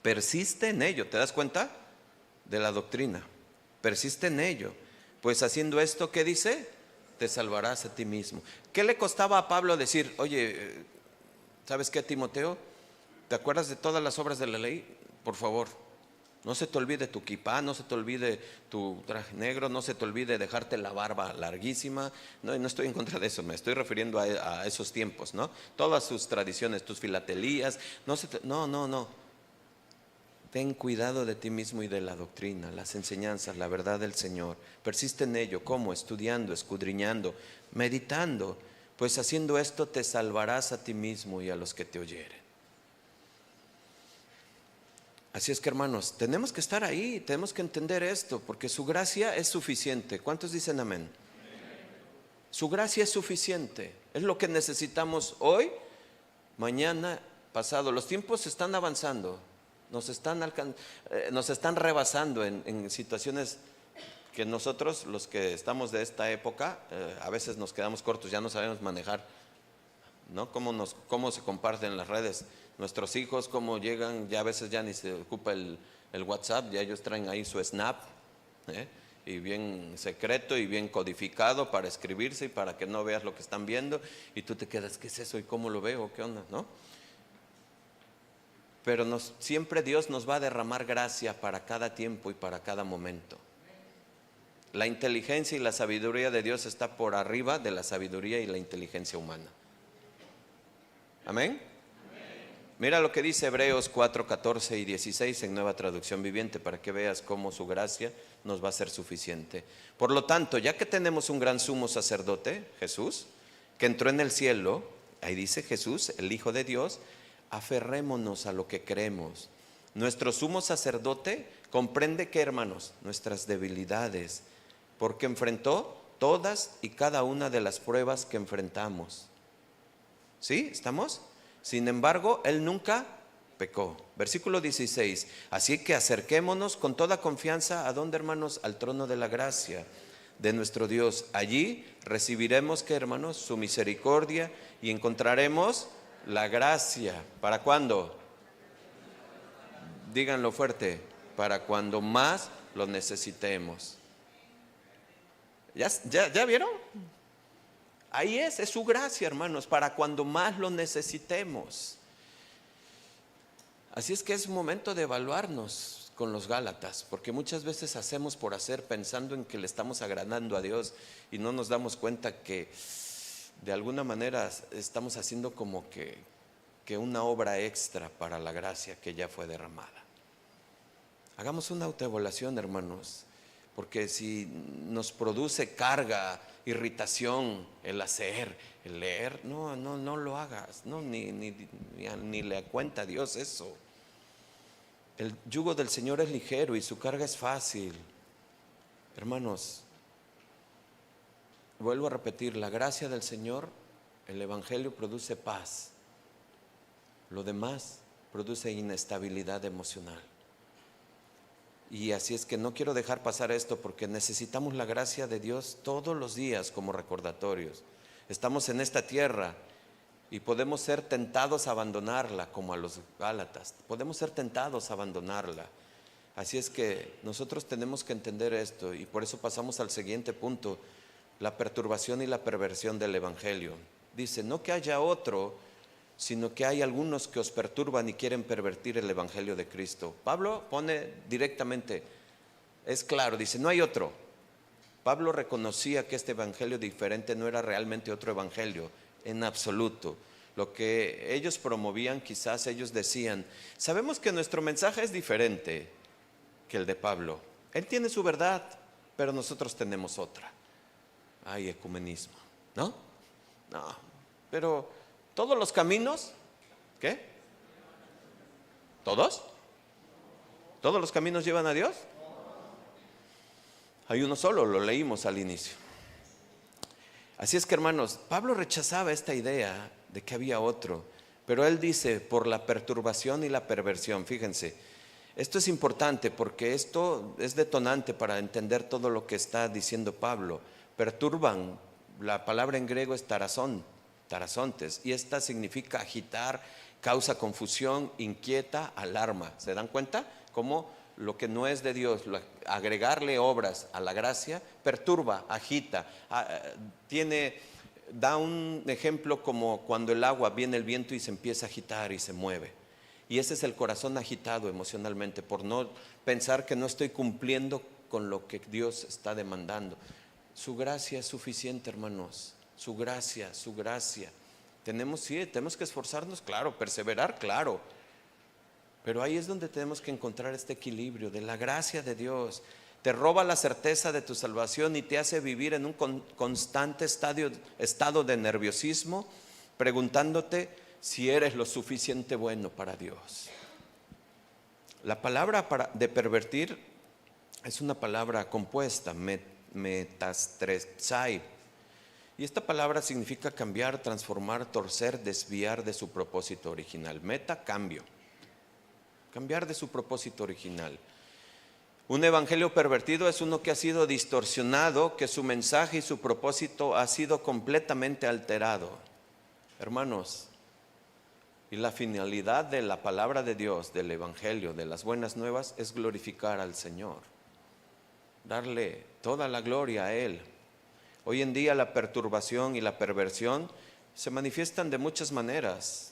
persiste en ello. ¿Te das cuenta? De la doctrina, persiste en ello, pues haciendo esto, ¿qué dice? Te salvarás a ti mismo. ¿Qué le costaba a Pablo decir, oye, ¿sabes qué, Timoteo? ¿Te acuerdas de todas las obras de la ley? Por favor, no se te olvide tu kipá, no se te olvide tu traje negro, no se te olvide dejarte la barba larguísima. No, no estoy en contra de eso, me estoy refiriendo a esos tiempos, ¿no? Todas sus tradiciones, tus filatelías, no. Ten cuidado de ti mismo y de la doctrina, las enseñanzas, la verdad del Señor. Persiste en ello. ¿Cómo? Estudiando, escudriñando, meditando. Pues haciendo esto te salvarás a ti mismo y a los que te oyeren. Así es que, hermanos, tenemos que estar ahí, tenemos que entender esto, porque su gracia es suficiente. ¿Cuántos dicen amén? Su gracia es suficiente. Es lo que necesitamos hoy, mañana, pasado. Los tiempos están avanzando. Nos están rebasando en situaciones que nosotros, los que estamos de esta época, a veces nos quedamos cortos, ya no sabemos manejar, ¿no? Cómo se comparten las redes. Nuestros hijos, cómo llegan, ya a veces ya ni se ocupa el WhatsApp, ya ellos traen ahí su Snap, y bien secreto y bien codificado para escribirse y para que no veas lo que están viendo, y tú te quedas, ¿qué es eso? ¿Y cómo lo veo? ¿Qué onda? ¿No? Pero siempre Dios nos va a derramar gracia para cada tiempo y para cada momento. La inteligencia y la sabiduría de Dios está por arriba de la sabiduría y la inteligencia humana. ¿Amén? Mira lo que dice Hebreos 4, 14 y 16 en Nueva Traducción Viviente, para que veas cómo su gracia nos va a ser suficiente. Por lo tanto, ya que tenemos un gran sumo sacerdote, Jesús, que entró en el cielo, ahí dice Jesús, el Hijo de Dios, aferrémonos a lo que creemos. Nuestro sumo sacerdote comprende que, hermanos, nuestras debilidades, porque enfrentó todas y cada una de las pruebas que enfrentamos. ¿Sí? ¿Estamos? Sin embargo, Él nunca pecó. Versículo 16. Así que acerquémonos con toda confianza, ¿a dónde, hermanos? Al trono de la gracia de nuestro Dios. Allí recibiremos, ¿qué, hermanos? Su misericordia y encontraremos la gracia. ¿Para cuándo? Díganlo fuerte. Para cuando más lo necesitemos. ¿Ya vieron? Ahí es su gracia, hermanos, para cuando más lo necesitemos. Así es que es momento de evaluarnos con los Gálatas, porque muchas veces hacemos por hacer pensando en que le estamos agradando a Dios y no nos damos cuenta que de alguna manera estamos haciendo como que una obra extra para la gracia que ya fue derramada. Hagamos una autoevaluación, hermanos, porque si nos produce carga, irritación el hacer, el leer, no lo hagas, no, ni le cuenta a Dios eso. El yugo del Señor es ligero y su carga es fácil. Hermanos, vuelvo a repetir, la gracia del Señor, el Evangelio produce paz. Lo demás produce inestabilidad emocional. Y así es que no quiero dejar pasar esto, porque necesitamos la gracia de Dios todos los días como recordatorios. Estamos en esta tierra y podemos ser tentados a abandonarla, como a los Gálatas. Podemos ser tentados a abandonarla. Así es que nosotros tenemos que entender esto, y por eso pasamos al siguiente punto: la perturbación y la perversión del Evangelio. Dice, no que haya otro, sino que hay algunos que os perturban y quieren pervertir el Evangelio de Cristo. Pablo pone directamente, es claro, dice, no hay otro. Pablo reconocía que este evangelio diferente no era realmente otro evangelio, en absoluto. Lo que ellos promovían, quizás ellos decían, sabemos que nuestro mensaje es diferente que el de Pablo. Él tiene su verdad, pero nosotros tenemos otra. Hay ecumenismo, ¿no? No, pero todos los caminos, ¿qué? ¿Todos? ¿Todos los caminos llevan a Dios? Hay uno solo, lo leímos al inicio. Así es que, hermanos, Pablo rechazaba esta idea de que había otro, pero él dice, por la perturbación y la perversión. Fíjense, esto es importante porque esto es detonante para entender todo lo que está diciendo Pablo. Perturban, la palabra en griego es tarazón, tarazontes, y esta significa agitar, causa confusión, inquieta, alarma. ¿Se dan cuenta? Como lo que no es de Dios, agregarle obras a la gracia, perturba, agita, da un ejemplo como cuando el agua viene el viento y se empieza a agitar y se mueve. Y ese es el corazón agitado emocionalmente por no pensar que no estoy cumpliendo con lo que Dios está demandando. Su gracia es suficiente, hermanos. Su gracia, su gracia. Tenemos que esforzarnos, claro, perseverar, claro. Pero ahí es donde tenemos que encontrar este equilibrio de la gracia de Dios. Te roba la certeza de tu salvación y te hace vivir en un constante estado de nerviosismo, preguntándote si eres lo suficiente bueno para Dios. La palabra de pervertir es una palabra compuesta, metastrezai. Y esta palabra significa cambiar, transformar, torcer, desviar de su propósito original. Meta, cambio. Cambiar de su propósito original. Un evangelio pervertido es uno que ha sido distorsionado, que su mensaje y su propósito ha sido completamente alterado. Hermanos, y la finalidad de la palabra de Dios, del evangelio, de las buenas nuevas, es glorificar al Señor, darle toda la gloria a Él. Hoy en día la perturbación y la perversión se manifiestan de muchas maneras.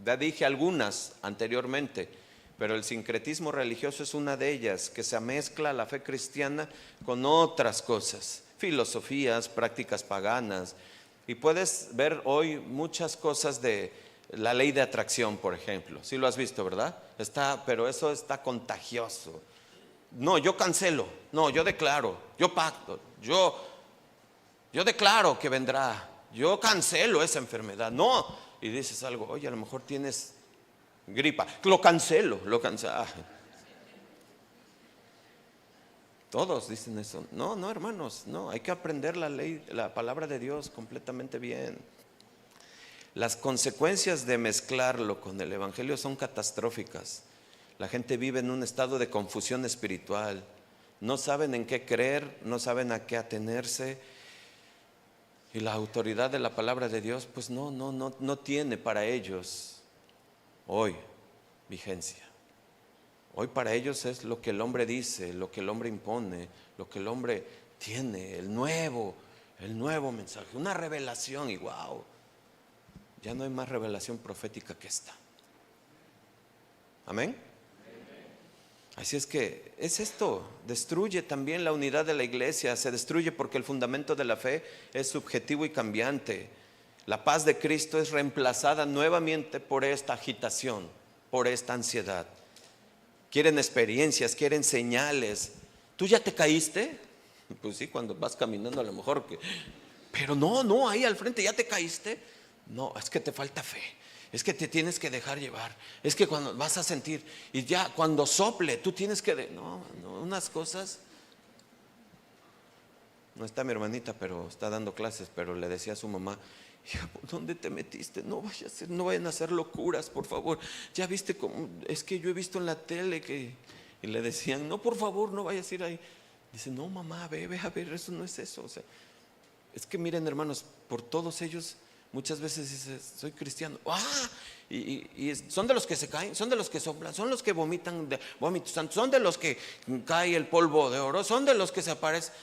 Ya dije algunas anteriormente, pero el sincretismo religioso es una de ellas, que se mezcla la fe cristiana con otras cosas, filosofías, prácticas paganas. Y puedes ver hoy muchas cosas de la ley de atracción, por ejemplo. Sí lo has visto, ¿verdad? Pero eso está contagioso. No, yo cancelo, no, yo declaro, yo pacto, yo declaro que vendrá, yo cancelo esa enfermedad. No, y dices algo, oye, a lo mejor tienes gripa, lo cancelo. Todos dicen eso. No, hermanos, no, hay que aprender la ley, la palabra de Dios completamente bien. Las consecuencias de mezclarlo con el evangelio son catastróficas. La gente vive en un estado de confusión espiritual. No saben en qué creer, no saben a qué atenerse. Y la autoridad de la palabra de Dios, pues no tiene para ellos hoy vigencia. Hoy para ellos es lo que el hombre dice, lo que el hombre impone, lo que el hombre tiene, el nuevo mensaje, una revelación, y wow, ya no hay más revelación profética que esta. Amén. Así es que es esto, destruye también la unidad de la iglesia, se destruye porque el fundamento de la fe es subjetivo y cambiante. La paz de Cristo es reemplazada nuevamente por esta agitación, por esta ansiedad. Quieren experiencias, quieren señales. ¿Tú ya te caíste? Pues sí, cuando vas caminando a lo mejor pero no, ahí al frente ya te caíste. No, es que te falta fe. Es que te tienes que dejar llevar. Es que cuando vas a sentir, y ya cuando sople, tú tienes que no, unas cosas. No está mi hermanita, pero está dando clases, pero le decía a su mamá, hija, ¿dónde te metiste? No vayan a hacer locuras, por favor. Ya viste cómo, es que yo he visto en la tele que, y le decían, no, por favor, no vayas a ir ahí. Dice, no, mamá, ve a ver, eso no es eso. O sea, es que miren, hermanos, por todos ellos muchas veces dice, soy cristiano. Y son de los que se caen, son de los que soplan, son los que vomitan vómitos santos, son de los que cae el polvo de oro, son de los que se aparecen.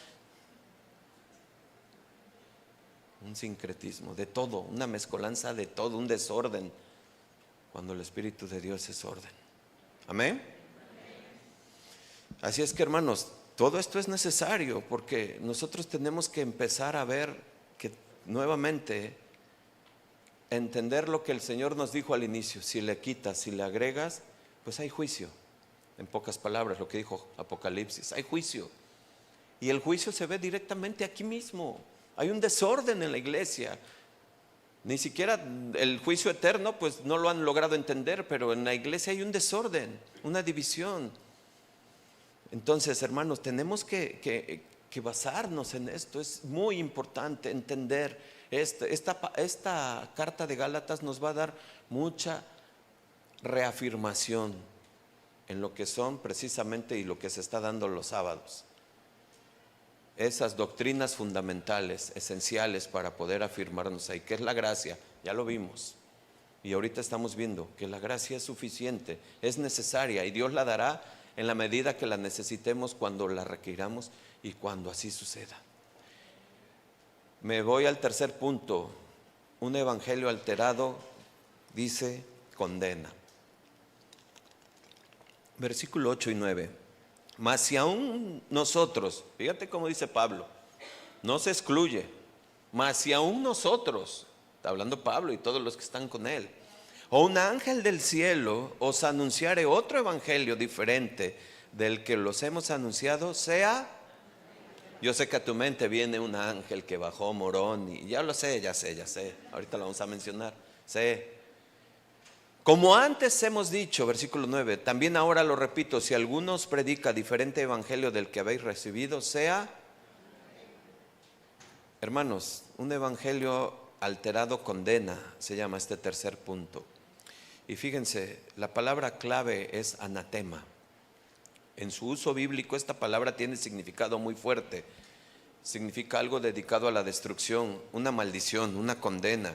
Un sincretismo de todo, una mezcolanza de todo, un desorden, cuando el Espíritu de Dios es orden. Amén. Así es que, hermanos, Todo esto es necesario porque nosotros tenemos que empezar a ver que nuevamente entender lo que el Señor nos dijo al inicio. Si le quitas, si le agregas, pues hay juicio. En pocas palabras, lo que dijo Apocalipsis, hay juicio. Y el juicio se ve directamente aquí mismo. Hay un desorden en la iglesia. Ni siquiera el juicio eterno, pues no lo han logrado entender, pero en la iglesia hay un desorden, una división. Entonces, hermanos, tenemos que basarnos en esto. Es muy importante entender esta carta de Gálatas nos va a dar mucha reafirmación en lo que son precisamente y lo que se está dando los sábados. Esas doctrinas fundamentales, esenciales para poder afirmarnos ahí, que es la gracia, ya lo vimos. Y ahorita estamos viendo que la gracia es suficiente, es necesaria y Dios la dará en la medida que la necesitemos, cuando la requiramos y cuando así suceda. Me voy al tercer punto. Un evangelio alterado, dice, condena. Versículo 8 y 9. Mas si aún nosotros, fíjate cómo dice Pablo, no se excluye, mas si aún nosotros, está hablando Pablo y todos los que están con él, o un ángel del cielo os anunciare otro evangelio diferente del que los hemos anunciado, sea... Yo sé que a tu mente viene un ángel que bajó Morón, y ya lo sé, ya sé, ahorita lo vamos a mencionar, sé. Como antes hemos dicho, versículo 9, también ahora lo repito, si alguno os predica diferente evangelio del que habéis recibido, sea... Hermanos, un evangelio alterado condena, se llama este tercer punto. Y fíjense, la palabra clave es anatema. En su uso bíblico esta palabra tiene significado muy fuerte. Significa algo dedicado a la destrucción, una maldición, una condena.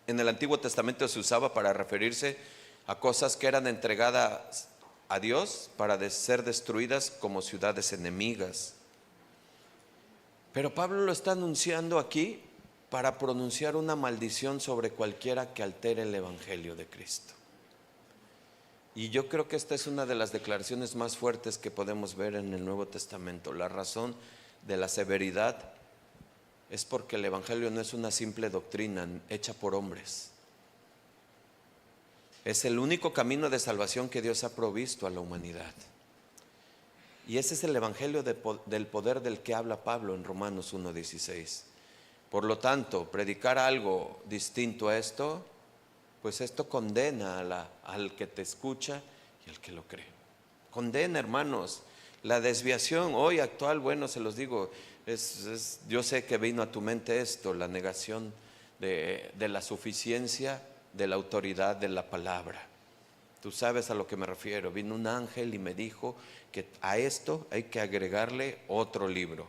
En el Antiguo Testamento se usaba para referirse a cosas que eran entregadas a Dios para ser destruidas como ciudades enemigas. Pero Pablo lo está anunciando aquí para pronunciar una maldición sobre cualquiera que altere el evangelio de Cristo. Y yo creo que esta es una de las declaraciones más fuertes que podemos ver en el Nuevo Testamento. La razón de la severidad es porque el evangelio no es una simple doctrina hecha por hombres. Es el único camino de salvación que Dios ha provisto a la humanidad. Y ese es el evangelio del poder del que habla Pablo en Romanos 1:16. Por lo tanto, predicar algo distinto a esto, pues esto condena al que te escucha y al que lo cree. Condena, hermanos. La desviación hoy actual, bueno, se los digo, yo sé que vino a tu mente esto, la negación de la suficiencia de la autoridad de la palabra. Tú sabes a lo que me refiero. Vino un ángel y me dijo que a esto hay que agregarle otro libro,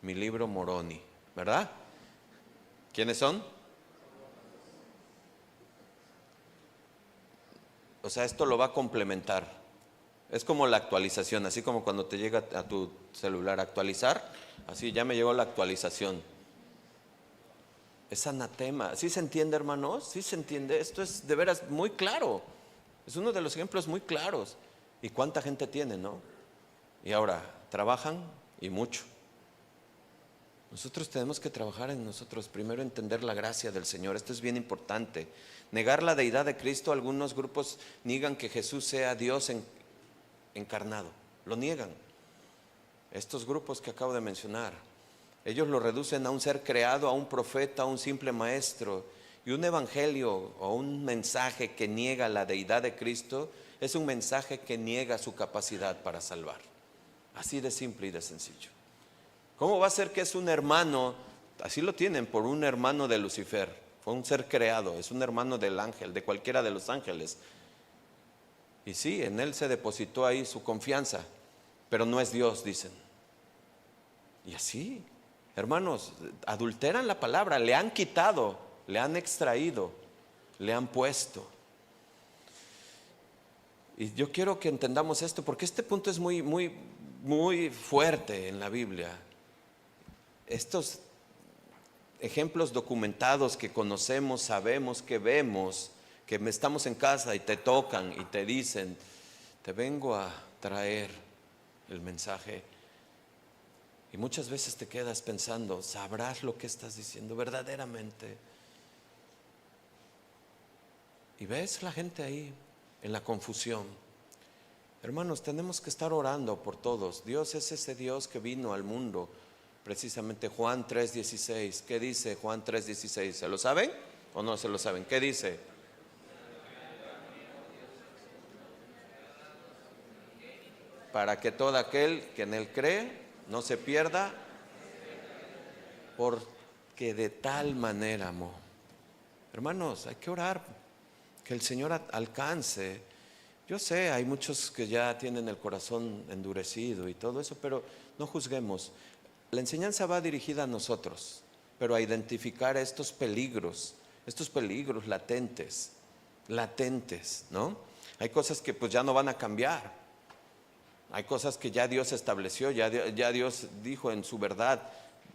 mi libro Moroni, ¿verdad? ¿Quiénes son? O sea, esto lo va a complementar. Es como la actualización, así como cuando te llega a tu celular actualizar, así ya me llegó la actualización. Es anatema. ¿Sí se entiende, hermanos? ¿Sí se entiende? Esto es de veras muy claro. Es uno de los ejemplos muy claros. ¿Y cuánta gente tiene, no? Y ahora, trabajan y mucho. Nosotros tenemos que trabajar en nosotros, primero entender la gracia del Señor. Esto es bien importante. Negar la deidad de Cristo, algunos grupos niegan que Jesús sea Dios encarnado, lo niegan. Estos grupos que acabo de mencionar, ellos lo reducen a un ser creado, a un profeta, a un simple maestro. Y un evangelio o un mensaje que niega la deidad de Cristo es un mensaje que niega su capacidad para salvar. Así de simple y de sencillo. ¿Cómo va a ser que es un hermano? Así lo tienen por un hermano de Lucifer. Fue un ser creado, es un hermano del ángel, de cualquiera de los ángeles. Y sí, en él se depositó ahí su confianza, pero no es Dios, dicen. Y así, hermanos, adulteran la palabra, le han quitado, le han extraído, le han puesto. Y yo quiero que entendamos esto, porque este punto es muy, muy, muy fuerte en la Biblia. Estos ejemplos documentados que conocemos, sabemos, que vemos, que estamos en casa y te tocan y te dicen, te vengo a traer el mensaje. Y muchas veces te quedas pensando, ¿sabrás lo que estás diciendo verdaderamente? Y ves la gente ahí en la confusión. Hermanos, tenemos que estar orando por todos. Dios es ese Dios que vino al mundo. Precisamente Juan 3:16. ¿Qué dice Juan 3:16? ¿Se lo saben o no se lo saben? ¿Qué dice? Para que todo aquel que en él cree no se pierda, porque de tal manera amó. Hermanos, hay que orar que el Señor alcance. Yo sé, hay muchos que ya tienen el corazón endurecido y todo eso, pero no juzguemos. La enseñanza va dirigida a nosotros, pero a identificar estos peligros latentes, ¿no? Hay cosas que pues ya no van a cambiar. Hay cosas que ya Dios estableció, ya Dios dijo en su verdad.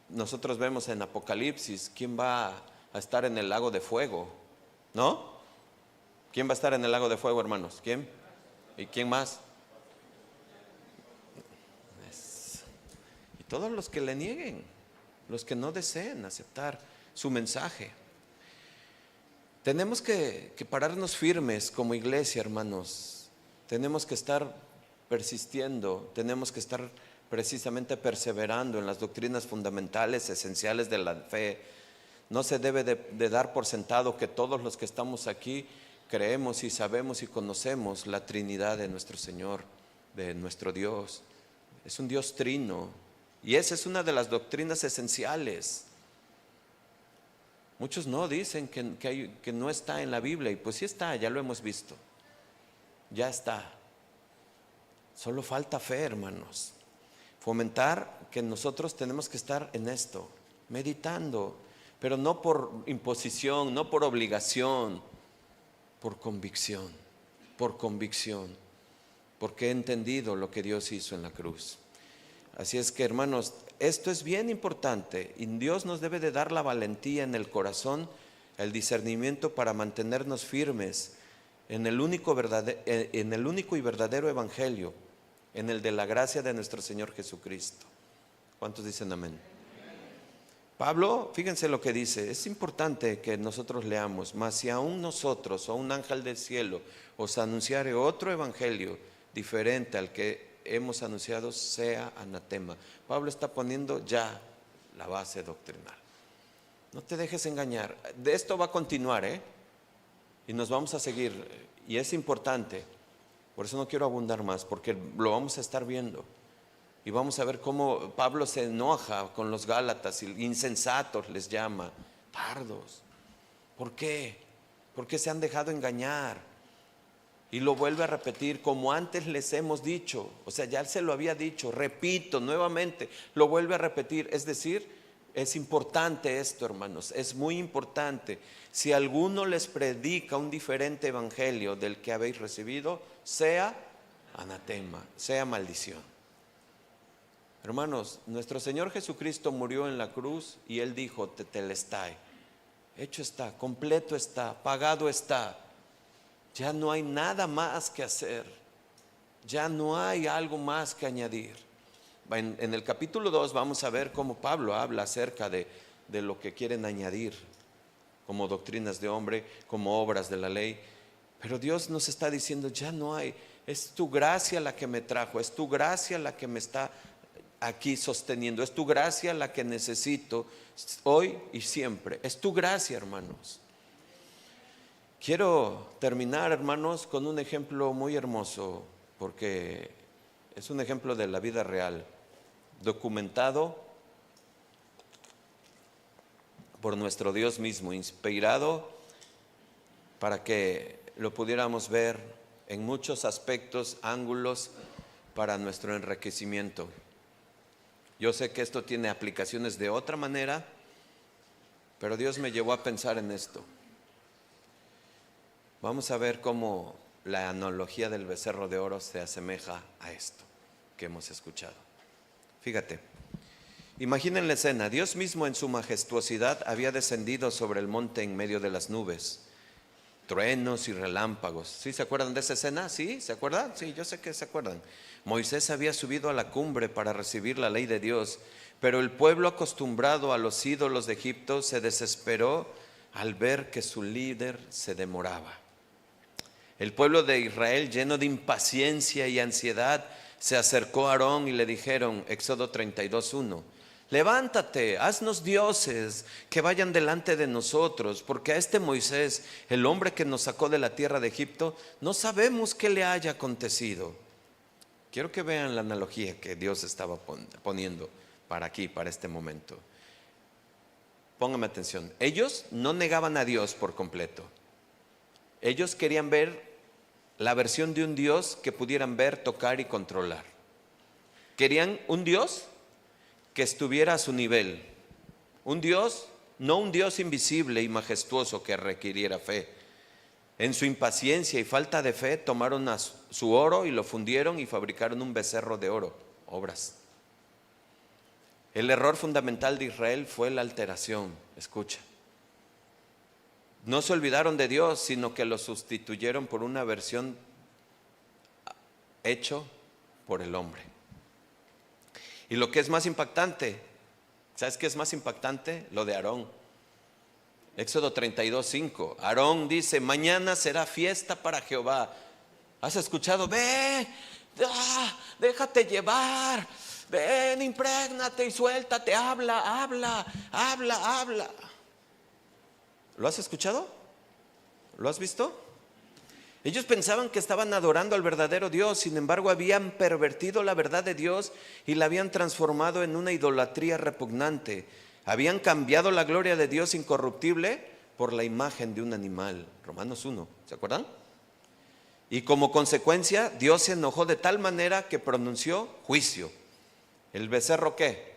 Nosotros vemos en Apocalipsis, ¿quién va a estar en el lago de fuego? ¿No? ¿Quién va a estar en el lago de fuego, hermanos? ¿Quién? ¿Y quién más? Y todos los que le nieguen, los que no deseen aceptar su mensaje. Tenemos que pararnos firmes como iglesia, hermanos. Tenemos que estar persistiendo, tenemos que estar precisamente perseverando en las doctrinas fundamentales, esenciales de la fe. No se debe de dar por sentado que todos los que estamos aquí creemos y sabemos y conocemos la Trinidad de nuestro Señor, de nuestro Dios. Es un Dios trino y esa es una de las doctrinas esenciales. Muchos no dicen que no está en la Biblia, y pues sí está, ya lo hemos visto, ya está. Solo falta fe, hermanos. Fomentar que nosotros tenemos que estar en esto, meditando, pero no por imposición, no por obligación, por convicción, porque he entendido lo que Dios hizo en la cruz. Así es que, hermanos, esto es bien importante y Dios nos debe de dar la valentía en el corazón, el discernimiento para mantenernos firmes en el único y verdadero evangelio, en el de la gracia de nuestro Señor Jesucristo. ¿Cuántos dicen amén? Pablo, fíjense lo que dice, es importante que nosotros leamos: mas si aún nosotros o un ángel del cielo os anunciare otro evangelio diferente al que hemos anunciado, sea anatema. Pablo está poniendo ya la base doctrinal. No te dejes engañar, de esto va a continuar, y nos vamos a seguir, y es importante. Por eso no quiero abundar más, porque lo vamos a estar viendo. Y vamos a ver cómo Pablo se enoja con los Gálatas, y insensatos les llama, tardos. ¿Por qué? Porque se han dejado engañar. Y lo vuelve a repetir, como antes les hemos dicho. O sea, ya se lo había dicho, repito nuevamente, lo vuelve a repetir. Es decir, es importante esto, hermanos, es muy importante. Si alguno les predica un diferente evangelio del que habéis recibido, sea anatema, sea maldición. Hermanos, nuestro Señor Jesucristo murió en la cruz y Él dijo: tetelestai, hecho está, completo está, pagado está. Ya no hay nada más que hacer, ya no hay algo más que añadir. En el capítulo 2 vamos a ver cómo Pablo habla acerca de lo que quieren añadir como doctrinas de hombre, como obras de la ley. Pero Dios nos está diciendo: ya no hay, es tu gracia la que me trajo, es tu gracia la que me está aquí sosteniendo, es tu gracia la que necesito hoy y siempre, es tu gracia, hermanos. Quiero terminar, hermanos, con un ejemplo muy hermoso, porque es un ejemplo de la vida real, documentado por nuestro Dios mismo, inspirado para que lo pudiéramos ver en muchos aspectos, ángulos, para nuestro enriquecimiento. Yo sé que esto tiene aplicaciones de otra manera, pero Dios me llevó a pensar en esto. Vamos a ver cómo la analogía del becerro de oro se asemeja a esto que hemos escuchado. Fíjate, imaginen la escena. Dios mismo en su majestuosidad había descendido sobre el monte en medio de las nubes. truenos y relámpagos. ¿Sí se acuerdan de esa escena? ¿Sí? ¿Se acuerdan? Sí, yo sé que se acuerdan. Moisés había subido a la cumbre para recibir la ley de Dios, pero el pueblo acostumbrado a los ídolos de Egipto se desesperó al ver que su líder se demoraba. El pueblo de Israel, lleno de impaciencia y ansiedad, se acercó a Aarón y le dijeron, Éxodo 32:1, levántate, haznos dioses que vayan delante de nosotros, porque a este Moisés, el hombre que nos sacó de la tierra de Egipto, no sabemos qué le haya acontecido. Quiero que vean la analogía que Dios estaba poniendo para aquí, para este momento. Pónganme atención. Ellos no negaban a Dios por completo. Ellos querían ver la versión de un Dios que pudieran ver, tocar y controlar. Querían un Dios que estuviera a su nivel. Un Dios, no un Dios invisible y majestuoso que requiriera fe. En su impaciencia y falta de fe tomaron su oro y lo fundieron y fabricaron un becerro de oro, obras. El error fundamental de Israel fue la alteración. Escucha. No se olvidaron de Dios, sino que lo sustituyeron por una versión hecho por el hombre. Y lo que es más impactante, ¿sabes qué es más impactante? Lo de Aarón. Éxodo 32:5. Aarón dice, mañana será fiesta para Jehová. ¿Has escuchado? Ve, déjate llevar, ven, imprégnate y suéltate, habla. ¿Lo has escuchado? ¿Lo has visto? Ellos pensaban que estaban adorando al verdadero Dios, sin embargo habían pervertido la verdad de Dios y la habían transformado en una idolatría repugnante. Habían cambiado la gloria de Dios incorruptible por la imagen de un animal. Romanos 1, ¿se acuerdan? Y como consecuencia, Dios se enojó de tal manera que pronunció juicio. ¿El becerro qué?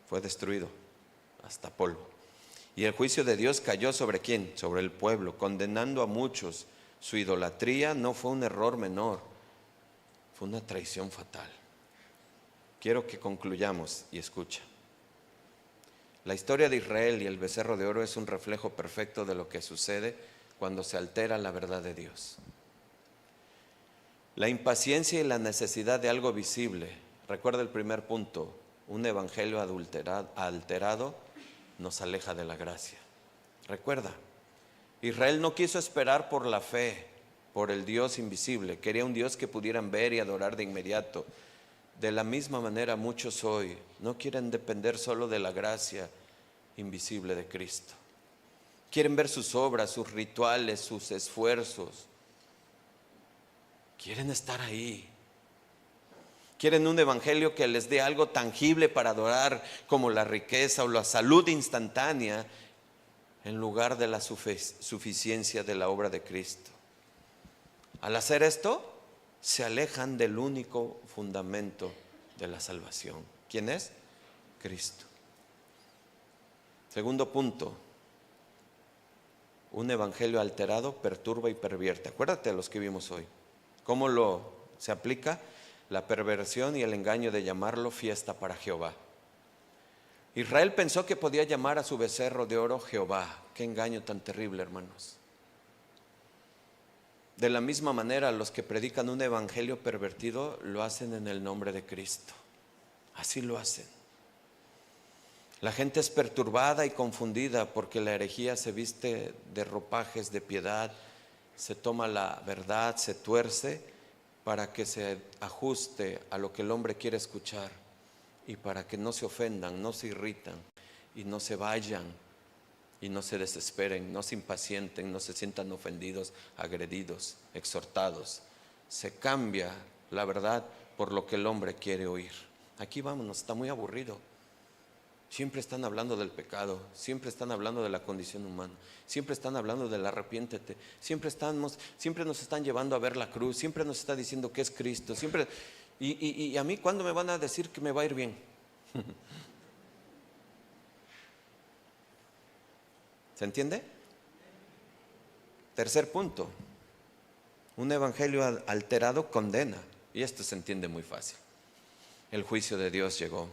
Fue destruido hasta polvo. Y el juicio de Dios cayó ¿sobre quién? Sobre el pueblo, condenando a muchos. Su idolatría no fue un error menor, fue una traición fatal. Quiero que concluyamos y escucha. La historia de Israel y el becerro de oro es un reflejo perfecto de lo que sucede cuando se altera la verdad de Dios. La impaciencia y la necesidad de algo visible. Recuerda el primer punto, un evangelio alterado nos aleja de la gracia. Recuerda, Israel no quiso esperar por la fe, por el Dios invisible. Quería un Dios que pudieran ver y adorar de inmediato. De la misma manera muchos hoy no quieren depender solo de la gracia invisible de Cristo. Quieren ver sus obras, sus rituales, sus esfuerzos. Quieren estar ahí. Quieren un evangelio que les dé algo tangible para adorar, como la riqueza o la salud instantánea, en lugar de la suficiencia de la obra de Cristo. Al hacer esto, se alejan del único fundamento de la salvación. ¿Quién es? Cristo. Segundo punto, un evangelio alterado perturba y pervierte. Acuérdate de los que vimos hoy. ¿Cómo se aplica? La perversión y el engaño de llamarlo fiesta para Jehová. Israel pensó que podía llamar a su becerro de oro Jehová. Qué engaño tan terrible, hermanos. De la misma manera, los que predican un evangelio pervertido lo hacen en el nombre de Cristo. Así lo hacen. La gente es perturbada y confundida porque la herejía se viste de ropajes de piedad, se toma la verdad, se tuerce para que se ajuste a lo que el hombre quiere escuchar y para que no se ofendan, no se irritan y no se vayan y no se desesperen, no se impacienten, no se sientan ofendidos, agredidos, exhortados. Se cambia la verdad por lo que el hombre quiere oír. Aquí vámonos, está muy aburrido. Siempre están hablando del pecado, siempre están hablando de la condición humana, siempre están hablando del arrepiéntete, siempre nos están llevando a ver la cruz, siempre nos está diciendo que es Cristo, siempre. Y a mí, ¿cuándo me van a decir que me va a ir bien? ¿Se entiende? Tercer punto, un evangelio alterado condena, y esto se entiende muy fácil. El juicio de Dios llegó.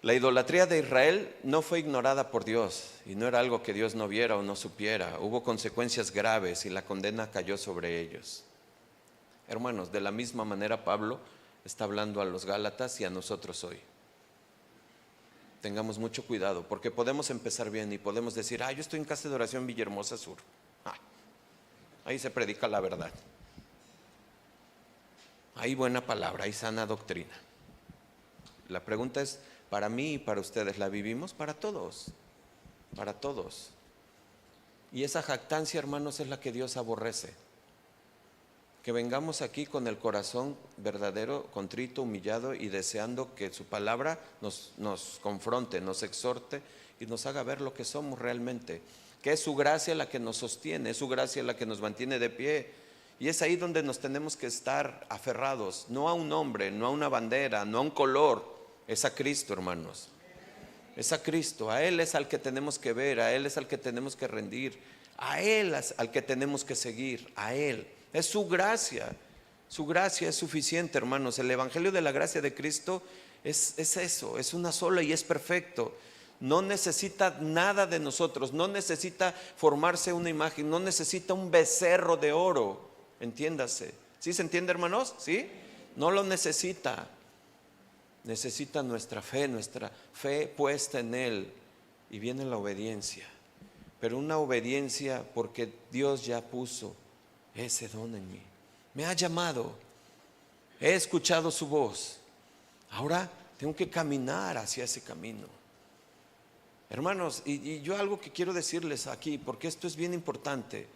La idolatría de Israel no fue ignorada por Dios y no era algo que Dios no viera o no supiera. Hubo consecuencias graves y la condena cayó sobre ellos. Hermanos, de la misma manera Pablo está hablando a los Gálatas y a nosotros hoy. Tengamos mucho cuidado, porque podemos empezar bien y podemos decir: yo estoy en Casa de Oración Villahermosa Sur. Ahí se predica la verdad. Hay buena palabra, hay sana doctrina. La pregunta es, para mí y para ustedes, ¿la vivimos? Para todos, para todos. Y esa jactancia, hermanos, es la que Dios aborrece. Que vengamos aquí con el corazón verdadero, contrito, humillado y deseando que su palabra nos confronte, nos exhorte y nos haga ver lo que somos realmente. Que es su gracia la que nos sostiene, es su gracia la que nos mantiene de pie. Y es ahí donde nos tenemos que estar aferrados, no a un hombre, no a una bandera, no a un color, es a Cristo, hermanos. Es a Cristo, a Él es al que tenemos que ver, a Él es al que tenemos que rendir, a Él es al que tenemos que seguir, a Él. Es su gracia es suficiente, hermanos. El evangelio de la gracia de Cristo es eso, es una sola y es perfecto. No necesita nada de nosotros, no necesita formarse una imagen, no necesita un becerro de oro, entiéndase. ¿Sí se entiende, hermanos? ¿Sí? No lo necesita. Necesita nuestra fe puesta en Él, y viene la obediencia, pero una obediencia porque Dios ya puso ese don en mí, me ha llamado, he escuchado su voz, ahora tengo que caminar hacia ese camino. Hermanos, y yo algo que quiero decirles aquí, porque esto es bien importante: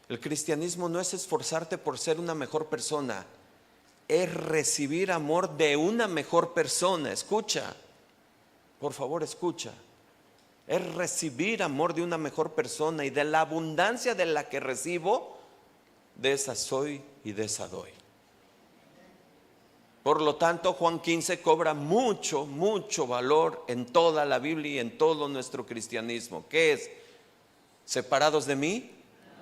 el cristianismo no es esforzarte por ser una mejor persona, es recibir amor de una mejor persona. Escucha, por favor, escucha. Es recibir amor de una mejor persona, y de la abundancia de la que recibo, de esa soy y de esa doy. Por lo tanto, Juan 15 cobra mucho, mucho valor en toda la Biblia y en todo nuestro cristianismo. ¿Qué es? Separados de mí,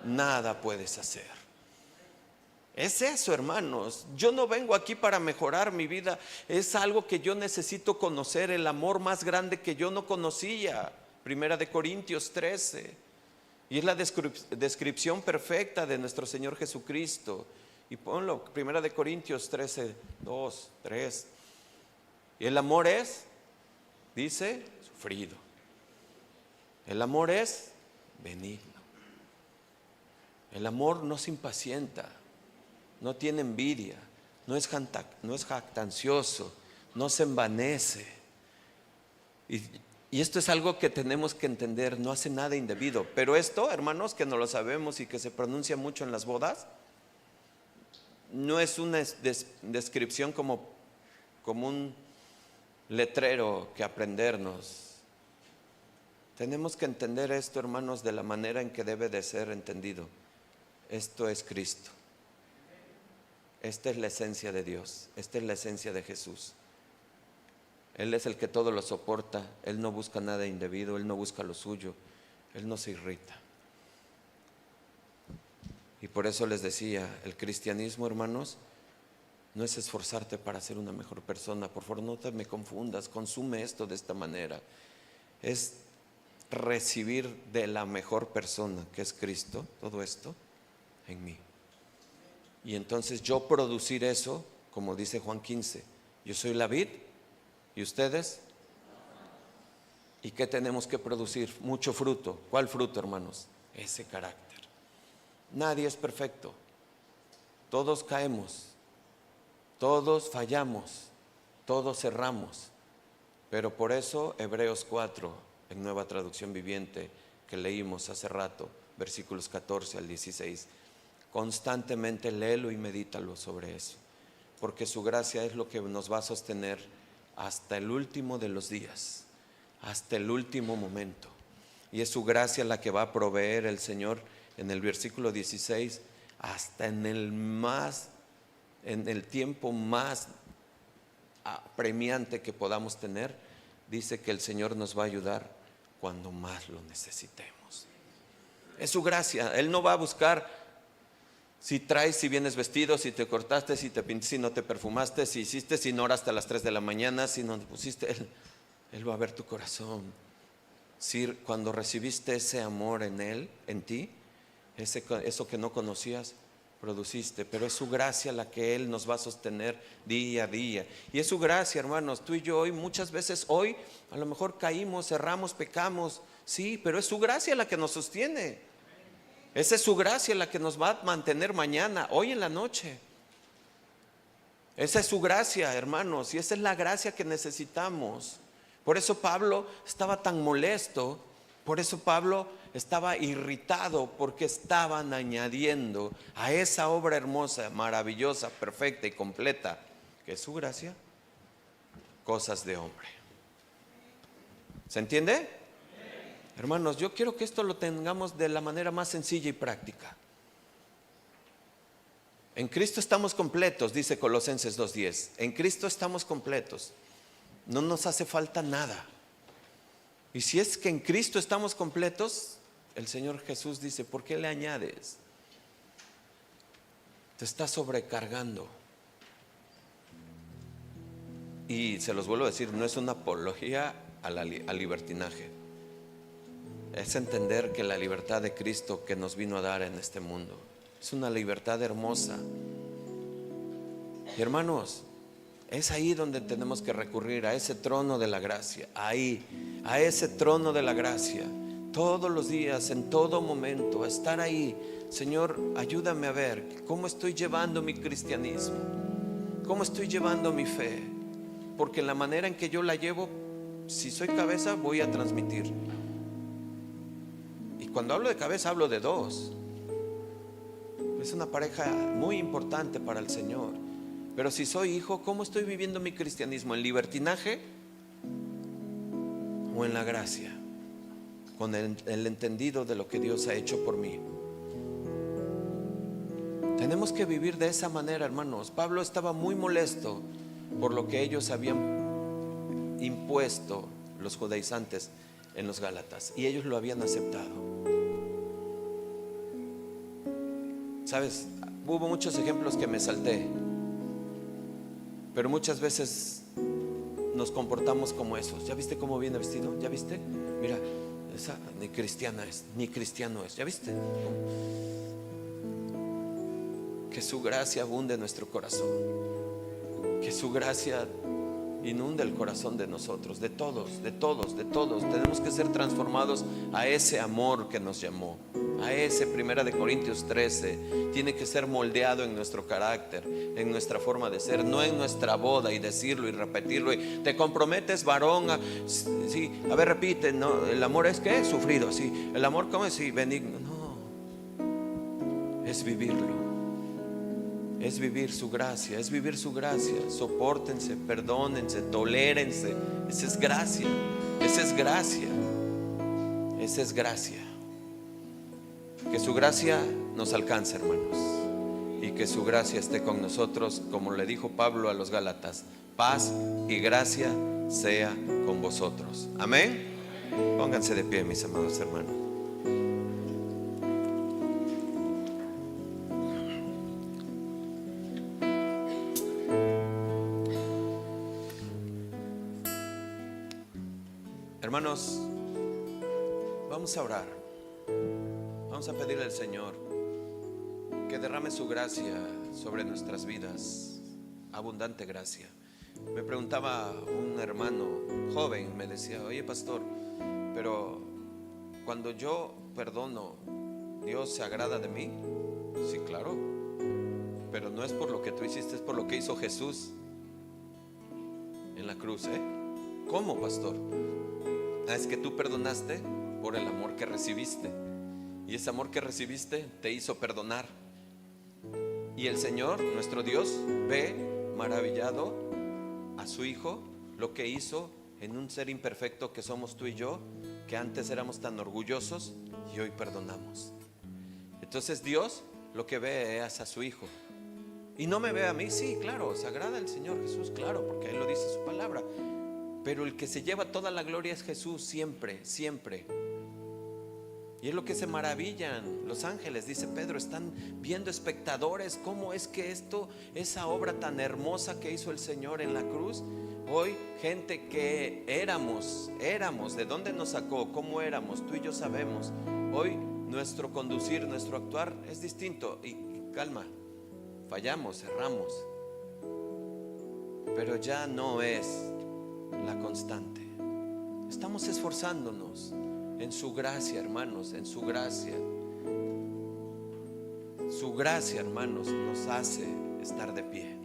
nada puedes hacer. Es eso, hermanos. Yo no vengo aquí para mejorar mi vida. Es algo que yo necesito conocer, el amor más grande que yo no conocía. Primera de Corintios 13. Y es la descripción perfecta de nuestro Señor Jesucristo. Y ponlo, Primera de Corintios 13, 2, 3. Y el amor es, dice, sufrido. El amor es benigno. El amor no se impacienta, no tiene envidia, no es jactancioso, no se envanece. Y esto es algo que tenemos que entender, no hace nada indebido. Pero esto, hermanos, que no lo sabemos y que se pronuncia mucho en las bodas, no es una descripción como un letrero que aprendernos. Tenemos que entender esto, hermanos, de la manera en que debe de ser entendido. Esto es Cristo. Esta es la esencia de Dios, esta es la esencia de Jesús. Él es el que todo lo soporta, Él no busca nada indebido, Él no busca lo suyo, Él no se irrita. Y por eso les decía, el cristianismo, hermanos, no es esforzarte para ser una mejor persona. Por favor, no te me confundas, consume esto de esta manera. Es recibir de la mejor persona, que es Cristo, todo esto en mí. Y entonces yo producir eso, como dice Juan 15, yo soy la vid, ¿y ustedes? ¿Y qué tenemos que producir? Mucho fruto. ¿Cuál fruto, hermanos? Ese carácter. Nadie es perfecto. Todos caemos. Todos fallamos. Todos erramos. Pero por eso Hebreos 4, en Nueva Traducción Viviente, que leímos hace rato, versículos 14 al 16, constantemente léelo y medítalo sobre eso. Porque su gracia es lo que nos va a sostener hasta el último de los días, hasta el último momento. Y es su gracia la que va a proveer el Señor en el versículo 16, hasta en el tiempo más apremiante que podamos tener. Dice que el Señor nos va a ayudar cuando más lo necesitemos. Es su gracia. Él no va a buscar si traes, si vienes vestido, si te cortaste, si te pintaste, si no te perfumaste, si hiciste, si no oraste a las 3 de la mañana, si no te pusiste. Él va a ver tu corazón. Si cuando recibiste ese amor en Él, en ti, eso que no conocías, produciste, pero es su gracia la que Él nos va a sostener día a día. Y es su gracia, hermanos. Tú y yo hoy, muchas veces hoy, a lo mejor caímos, erramos, pecamos, sí, pero es su gracia la que nos sostiene. Esa es su gracia la que nos va a mantener mañana, hoy en la noche. Esa es su gracia, hermanos, y esa es la gracia que necesitamos. Por eso Pablo estaba tan molesto, por eso Pablo estaba irritado, porque estaban añadiendo a esa obra hermosa, maravillosa, perfecta y completa, que es su gracia, cosas de hombre. ¿Se entiende? Hermanos, yo quiero que esto lo tengamos de la manera más sencilla y práctica. En Cristo estamos completos, dice Colosenses 2:10. En Cristo estamos completos. No nos hace falta nada. Y si es que en Cristo estamos completos, el Señor Jesús dice, ¿por qué le añades? Te está sobrecargando. Y se los vuelvo a decir, no es una apología al libertinaje. Es entender que la libertad de Cristo que nos vino a dar en este mundo es una libertad hermosa. Y hermanos, es ahí donde tenemos que recurrir, a ese trono de la gracia. Ahí, a ese trono de la gracia, todos los días, en todo momento, a estar ahí. Señor, ayúdame a ver cómo estoy llevando mi cristianismo, cómo estoy llevando mi fe, porque en la manera en que yo la llevo, si soy cabeza, voy a transmitir. Y cuando hablo de cabeza, hablo de dos. Es una pareja muy importante para el Señor. Pero si soy hijo, ¿cómo estoy viviendo mi cristianismo? ¿En libertinaje o en la gracia? Con el entendido de lo que Dios ha hecho por mí. Tenemos que vivir de esa manera, hermanos. Pablo estaba muy molesto por lo que ellos habían impuesto, los judaizantes, en los Gálatas, y ellos lo habían aceptado. ¿Sabes? Hubo muchos ejemplos que me salté, pero muchas veces nos comportamos como esos. ¿Ya viste cómo viene vestido? ¿Ya viste? Mira, esa ni cristiana es, ni cristiano es. ¿Ya viste? Que su gracia abunde en nuestro corazón. Que su gracia inunde el corazón de nosotros, de todos, de todos, de todos. Tenemos que ser transformados a ese amor que nos llamó, a ese 1 Corintios 13. Tiene que ser moldeado en nuestro carácter, en nuestra forma de ser, no en nuestra boda y decirlo y repetirlo. Y te comprometes, varón, sí, a ver, repite, no, el amor es ¿qué? Sufrido, sí. El amor, ¿cómo es? Sí, benigno. No, es vivirlo. Es vivir su gracia, es vivir su gracia. Sopórtense, perdónense, tolérense. Esa es gracia, esa es gracia, esa es gracia. Que su gracia nos alcance, hermanos, y que su gracia esté con nosotros, como le dijo Pablo a los Gálatas: paz y gracia sea con vosotros. Amén. Pónganse de pie, mis amados hermanos. Hermanos, vamos a orar. Vamos a pedirle al Señor que derrame su gracia sobre nuestras vidas, abundante gracia. Me preguntaba un hermano joven, me decía: oye, pastor, pero cuando yo perdono, ¿Dios se agrada de mí? Sí, claro, pero no es por lo que tú hiciste, es por lo que hizo Jesús en la cruz, ¿eh? ¿Cómo, pastor? Es que tú perdonaste por el amor que recibiste, y ese amor que recibiste te hizo perdonar. Y el Señor, nuestro Dios, ve maravillado a su Hijo, lo que hizo en un ser imperfecto que somos tú y yo, que antes éramos tan orgullosos y hoy perdonamos. Entonces Dios lo que ve es a su Hijo, y no me ve a mí. Sí, claro, se agrada el Señor Jesús, claro, porque Él lo dice su palabra. Pero el que se lleva toda la gloria es Jesús, siempre, siempre. Y es lo que se maravillan los ángeles, dice Pedro, están viendo espectadores cómo es que esa obra tan hermosa que hizo el Señor en la cruz, Hoy gente que éramos, ¿de dónde nos sacó? ¿Cómo éramos? Tú y yo sabemos. Hoy nuestro conducir, nuestro actuar es distinto. Y calma, fallamos, erramos, pero ya no es la constante. Estamos esforzándonos en su gracia, hermanos, en su gracia. Su gracia, hermanos, nos hace estar de pie.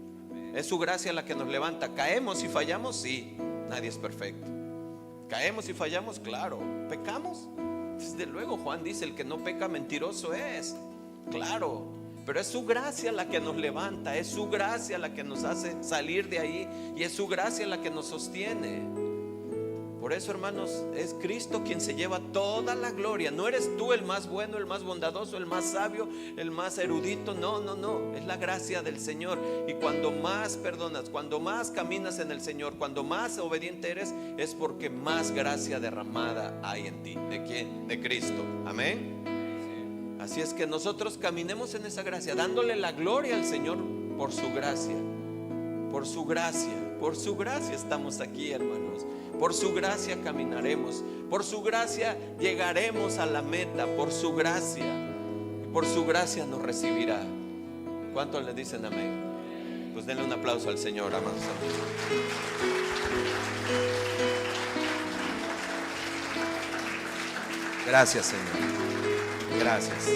Es su gracia la que nos levanta. ¿Caemos y fallamos? Sí, nadie es perfecto. ¿Caemos y fallamos? Claro. ¿Pecamos? Desde luego, Juan dice: el que no peca mentiroso es. Claro, pero es su gracia la que nos levanta, es su gracia la que nos hace salir de ahí, y es su gracia la que nos sostiene. Por eso, hermanos, es Cristo quien se lleva toda la gloria. No eres tú el más bueno, el más bondadoso, el más sabio, el más erudito. No, no, no. Es la gracia del Señor. Y cuando más perdonas, cuando más caminas en el Señor, cuando más obediente eres, es porque más gracia derramada hay en ti. ¿De quién? De Cristo. Amén. Así es que nosotros caminemos en esa gracia, dándole la gloria al Señor por su gracia. Por su gracia, por su gracia estamos aquí, hermanos. Por su gracia caminaremos, por su gracia llegaremos a la meta, por su gracia. Y por su gracia nos recibirá. ¿Cuántos le dicen amén? Pues denle un aplauso al Señor, amados. Gracias, Señor. Gracias.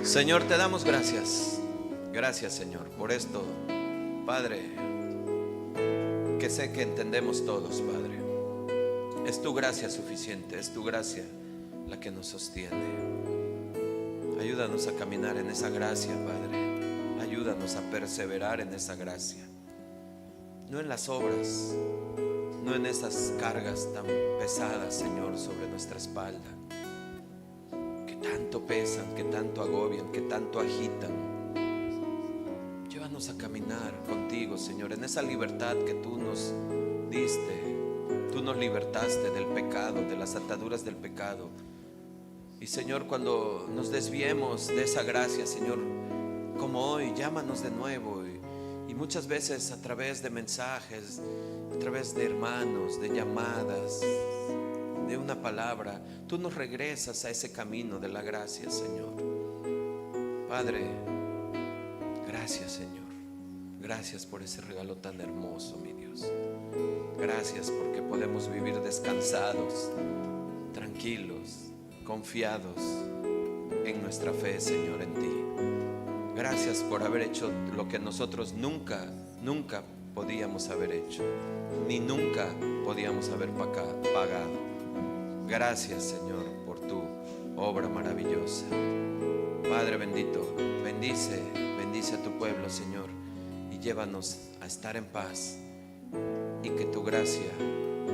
Señor, te damos gracias. Gracias, Señor, por esto, Padre, que sé que entendemos todos, Padre. Es tu gracia suficiente, es tu gracia la que nos sostiene. Ayúdanos a caminar en esa gracia, Padre. Ayúdanos a perseverar en esa gracia. No en las obras, no en esas cargas tan pesadas, Señor, sobre nuestra espalda, que tanto pesan, que tanto agobian, que tanto agitan. Llévanos a caminar contigo, Señor, en esa libertad que tú nos diste. Tú nos libertaste del pecado, de las ataduras del pecado. Y, Señor, cuando nos desviemos de esa gracia, Señor, como hoy, llámanos de nuevo. Y muchas veces a través de mensajes, a través de hermanos, de llamadas, de una palabra, tú nos regresas a ese camino de la gracia, Señor. Padre, gracias, Señor. Gracias por ese regalo tan hermoso, mi Dios. Gracias porque podemos vivir descansados, tranquilos, confiados en nuestra fe, Señor, en ti. Gracias por haber hecho lo que nosotros nunca podíamos haber hecho, ni nunca podíamos haber pagado. Gracias, Señor, por tu obra maravillosa. Padre bendito, bendice a tu pueblo, Señor, y llévanos a estar en paz, y que tu gracia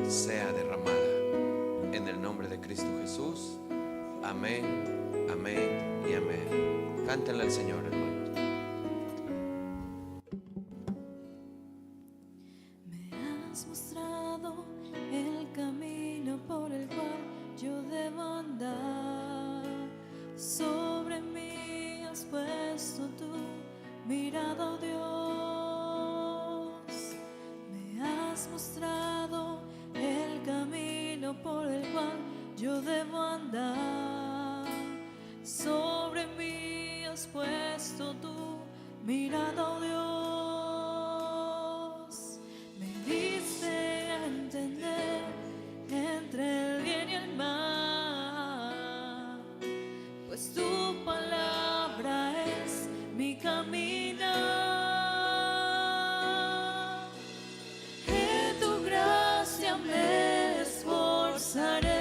sea derramada en el nombre de Cristo Jesús. Amén, amén y amén. Cántenle al Señor, hermano. Me has mostrado el camino por el cual yo debo andar. Sobre mí has puesto tu mirada, oh Dios. Me has mostrado el camino por el cual yo debo andar. Sobre mí has puesto tu mirada, oh Dios. Me diste a entender entre el bien y el mal, pues tu palabra es mi caminar. En tu gracia me esforzaré.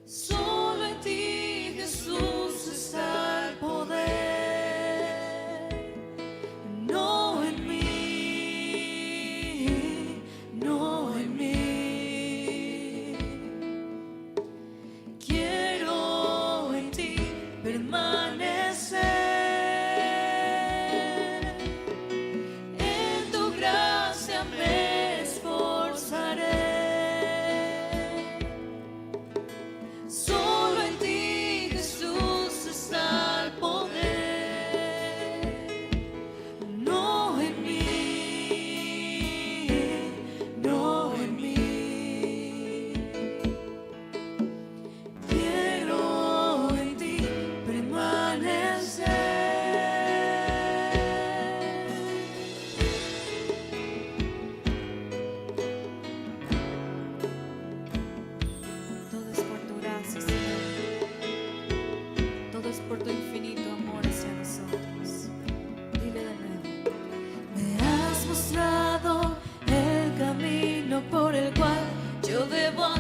Solo en ti, Jesús, está el poder. yo debo